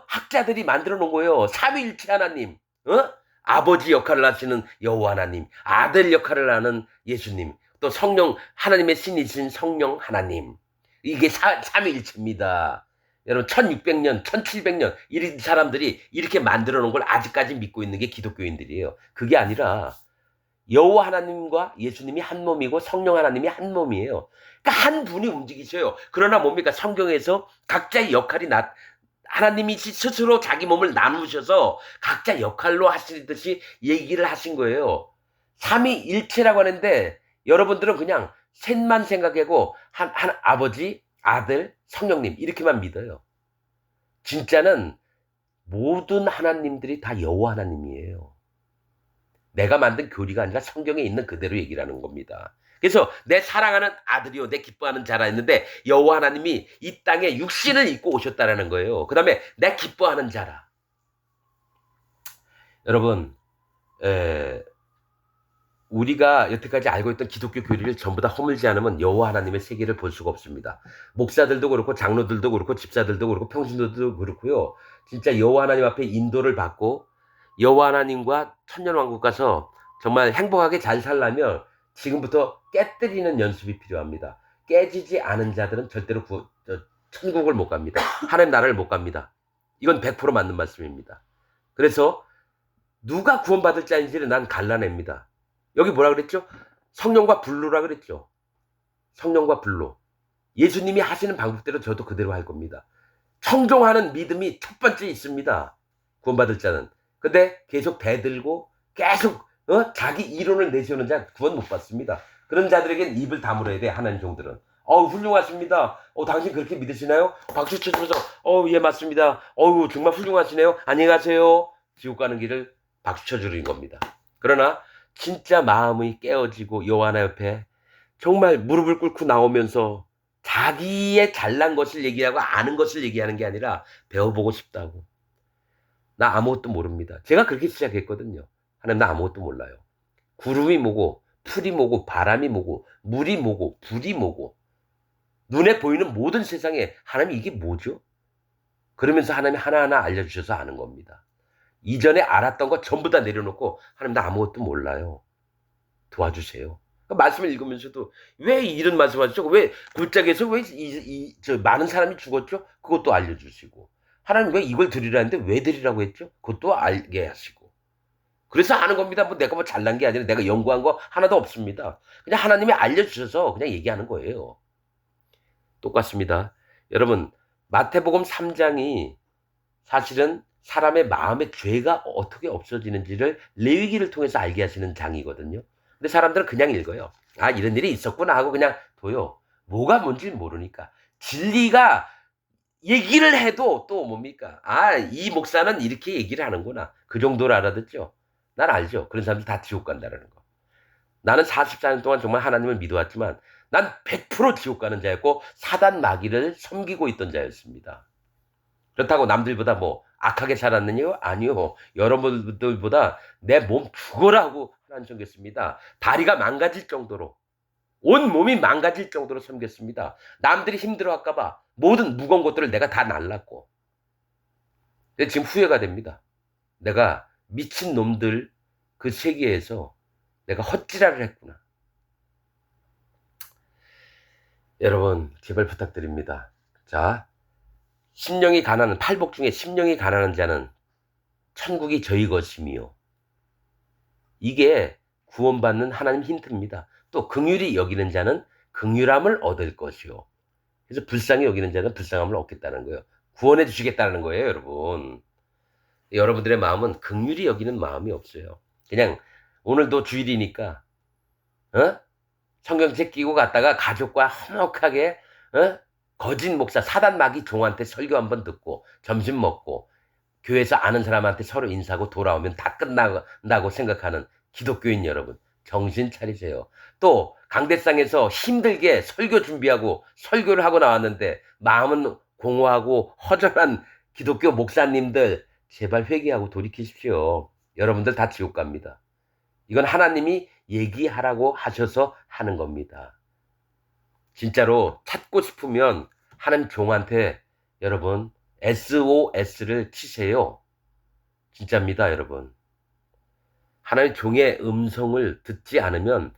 학자들이 만들어 놓은 거예요. 삼위일체 하나님. 아버지 역할을 하시는 여호와 하나님. 아들 역할을 하는 예수님. 또 성령 하나님의 신이신 성령 하나님. 이게 삼위일체입니다. 여러분 1600년 1700년 이 사람들이 이렇게 만들어 놓은 걸 아직까지 믿고 있는 게 기독교인들이에요. 그게 아니라 여호와 하나님과 예수님이 한 몸이고 성령 하나님이 한 몸이에요. 그러니까 한 분이 움직이셔요. 그러나 뭡니까? 성경에서 각자의 역할이 하나님이 스스로 자기 몸을 나누셔서 각자 역할로 하시듯이 얘기를 하신 거예요. 삼위일체라고 하는데 여러분들은 그냥 셋만 생각하고 한 아버지, 아들, 성령님 이렇게만 믿어요. 진짜는 모든 하나님들이 다 여호와 하나님이에요. 내가 만든 교리가 아니라 성경에 있는 그대로 얘기를 하는 겁니다. 그래서 내 사랑하는 아들이요 내 기뻐하는 자라 했는데 여호와 하나님이 이 땅에 육신을 입고 오셨다라는 거예요. 그 다음에 내 기뻐하는 자라. 여러분 우리가 여태까지 알고 있던 기독교 교리를 전부 다 허물지 않으면 여호와 하나님의 세계를 볼 수가 없습니다. 목사들도 그렇고 장로들도 그렇고 집사들도 그렇고 평신도들도 그렇고요. 진짜 여호와 하나님 앞에 인도를 받고 여호와 하나님과 천년왕국 가서 정말 행복하게 잘 살려면 지금부터 깨뜨리는 연습이 필요합니다. 깨지지 않은 자들은 절대로 천국을 못 갑니다. 하나님 나라를 못 갑니다. 이건 100% 맞는 말씀입니다. 그래서 누가 구원받을 자인지를 난 갈라냅니다. 여기 뭐라 그랬죠? 성령과 불로라 그랬죠. 성령과 불로. 예수님이 하시는 방법대로 저도 그대로 할 겁니다. 청종하는 믿음이 첫 번째 있습니다. 구원받을 자는. 근데 계속 대들고 계속 자기 이론을 내세우는 자 구원 못 받습니다. 그런 자들에겐 입을 다물어야 돼. 하나님 종들은. 훌륭하십니다. 당신 그렇게 믿으시나요? 박수 쳐주면서 예 맞습니다. 정말 훌륭하시네요. 안녕히 가세요. 지옥 가는 길을 박수 쳐주는 겁니다. 그러나 진짜 마음이 깨어지고 여호와 하나님 옆에 정말 무릎을 꿇고 나오면서 자기의 잘난 것을 얘기하고 아는 것을 얘기하는 게 아니라 배워보고 싶다고. 나 아무것도 모릅니다. 제가 그렇게 시작했거든요. 하나님 나 아무것도 몰라요. 구름이 뭐고 풀이 뭐고 바람이 뭐고 물이 뭐고 불이 뭐고 눈에 보이는 모든 세상에 하나님 이게 뭐죠? 그러면서 하나님이 하나하나 알려주셔서 아는 겁니다. 이전에 알았던 거 전부 다 내려놓고 하나님 나 아무것도 몰라요. 도와주세요. 말씀을 읽으면서도 왜 이런 말씀하셨죠? 왜 골짜기에서 왜 많은 사람이 죽었죠? 그것도 알려주시고 하나님 왜 이걸 드리라는데 왜 드리라고 했죠? 그것도 알게 하시고 그래서 아는 겁니다. 내가 뭐 잘난 게 아니라 내가 연구한 거 하나도 없습니다. 그냥 하나님이 알려주셔서 그냥 얘기하는 거예요. 똑같습니다. 여러분 마태복음 3장이 사실은 사람의 마음의 죄가 어떻게 없어지는지를 레위기를 통해서 알게 하시는 장이거든요. 근데 사람들은 그냥 읽어요. 이런 일이 있었구나 하고 그냥 둬요. 뭐가 뭔지 모르니까. 진리가 얘기를 해도 또 뭡니까? 이 목사는 이렇게 얘기를 하는구나. 그 정도로 알아듣죠. 난 알죠. 그런 사람들 다 지옥 간다는 거. 나는 44년 동안 정말 하나님을 믿어왔지만 난 100% 지옥 가는 자였고 사단 마귀를 섬기고 있던 자였습니다. 그렇다고 남들보다 뭐 악하게 살았느냐요? 아니요. 여러분들보다 내 몸 죽어라 하고 하나님 섬겼습니다. 다리가 망가질 정도로 온 몸이 망가질 정도로 섬겼습니다. 남들이 힘들어할까 봐 모든 무거운 것들을 내가 다 날랐고 지금 후회가 됩니다. 내가 미친 놈들 그 세계에서 내가 헛지랄을 했구나. 여러분 제발 부탁드립니다. 자, 심령이 가난한 팔복 중에 심령이 가난한 자는 천국이 저희 것이미요. 이게 구원받는 하나님 힌트입니다. 또 긍휼히 여기는 자는 긍휼함을 얻을 것이요. 그래서 불쌍히 여기는 자는 불쌍함을 얻겠다는 거예요. 구원해 주시겠다는 거예요, 여러분. 여러분들의 마음은 긍휼히 여기는 마음이 없어요. 그냥 오늘도 주일이니까 성경책 끼고 갔다가 가족과 화목하게 거짓 목사 사단 마귀 종한테 설교 한번 듣고 점심 먹고 교회에서 아는 사람한테 서로 인사하고 돌아오면 다 끝난다고 생각하는 기독교인 여러분 정신 차리세요. 또 강대상에서 힘들게 설교 준비하고 설교를 하고 나왔는데 마음은 공허하고 허전한 기독교 목사님들 제발 회개하고 돌이키십시오. 여러분들 다 지옥 갑니다. 이건 하나님이 얘기하라고 하셔서 하는 겁니다. 진짜로 찾고 싶으면 하나님 종한테 여러분 SOS를 치세요. 진짜입니다, 여러분. 하나님 종의 음성을 듣지 않으면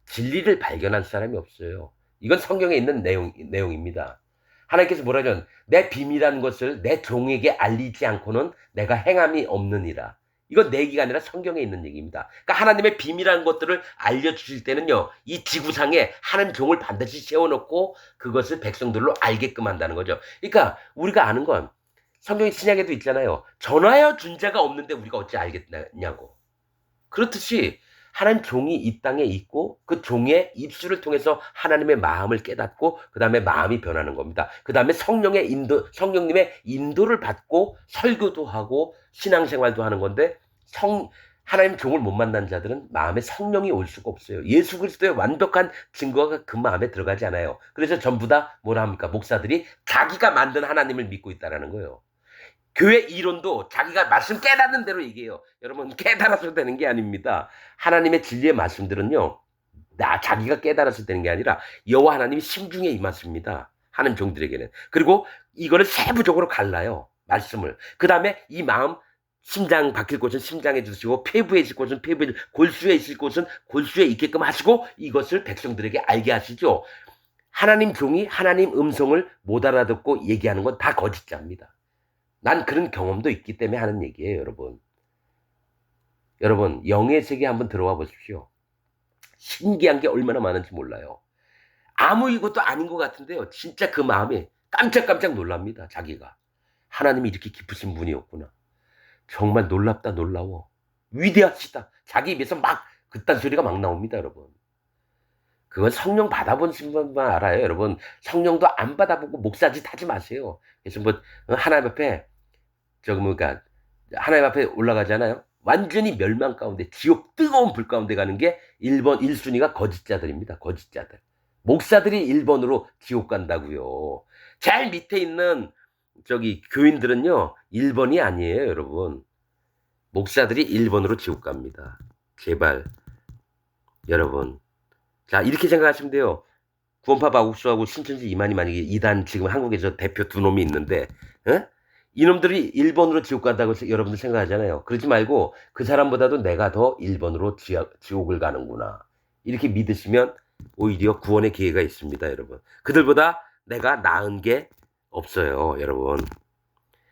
진리를 발견할 사람이 없어요. 이건 성경에 있는 내용입니다. 하나님께서 뭐라죠? 내 비밀한 것을 내 종에게 알리지 않고는 내가 행함이 없느니라. 이건 내 얘기가 아니라 성경에 있는 얘기입니다. 그러니까 하나님의 비밀한 것들을 알려주실 때는요. 이 지구상에 하나님 종을 반드시 세워놓고 그것을 백성들로 알게끔 한다는 거죠. 그러니까 우리가 아는 건 성경의 신약에도 있잖아요. 전하여 준 자가 없는데 우리가 어찌 알겠냐고. 그렇듯이 하나님 종이 이 땅에 있고 그 종의 입술을 통해서 하나님의 마음을 깨닫고 그 다음에 마음이 변하는 겁니다. 그 다음에 성령님의 인도를 받고 설교도 하고 신앙생활도 하는 건데 하나님 종을 못 만난 자들은 마음에 성령이 올 수가 없어요. 예수 그리스도의 완벽한 증거가 그 마음에 들어가지 않아요. 그래서 전부 다 뭐라 합니까? 목사들이 자기가 만든 하나님을 믿고 있다라는 거예요. 교회 이론도 자기가 말씀 깨닫는 대로 얘기해요. 여러분 깨달아서 되는 게 아닙니다. 하나님의 진리의 말씀들은요. 자기가 깨달아서 되는 게 아니라 여호와 하나님이 심중에 임하십니다. 하는 종들에게는. 그리고 이거를 세부적으로 갈라요. 말씀을. 그 다음에 이 마음 심장 박힐 곳은 심장에 주시고 폐부에 있을 곳은 폐부에 골수에 있을 곳은 골수에 있게끔 하시고 이것을 백성들에게 알게 하시죠. 하나님 종이 하나님 음성을 못 알아듣고 얘기하는 건 다 거짓자입니다. 난 그런 경험도 있기 때문에 하는 얘기예요, 여러분. 여러분, 영의 세계에 한번 들어와 보십시오. 신기한 게 얼마나 많은지 몰라요. 아무 이것도 아닌 것 같은데요. 진짜 그 마음에 깜짝깜짝 놀랍니다, 자기가. 하나님이 이렇게 깊으신 분이었구나. 정말 놀랍다, 놀라워. 위대하시다. 자기 입에서 막 그딴 소리가 막 나옵니다, 여러분. 그건 성령 받아본 분만 알아요, 여러분. 성령도 안 받아보고 목사짓 하지 마세요. 그래서 뭐 하나님 앞에 하나님 앞에 올라가잖아요. 완전히 멸망 가운데 지옥 뜨거운 불 가운데 가는 게 1번 1순위가 거짓자들입니다. 거짓자들. 목사들이 1번으로 지옥 간다고요. 제일 밑에 있는 교인들은요 1번이 아니에요, 여러분. 목사들이 1번으로 지옥 갑니다. 제발 여러분. 자, 이렇게 생각하시면 돼요. 구원파 마국수하고 신천지 이만희 만약에 이단 지금 한국에서 대표 두 놈이 있는데, 이놈들이 1번으로 지옥 간다고 여러분들 생각하잖아요. 그러지 말고 그 사람보다도 내가 더 1번으로 지옥을 가는구나. 이렇게 믿으시면 오히려 구원의 기회가 있습니다, 여러분. 그들보다 내가 나은 게 없어요, 여러분.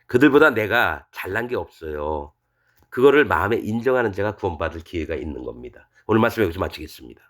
그들보다 내가 잘난 게 없어요. 그거를 마음에 인정하는 자가 구원받을 기회가 있는 겁니다. 오늘 말씀 여기서 마치겠습니다.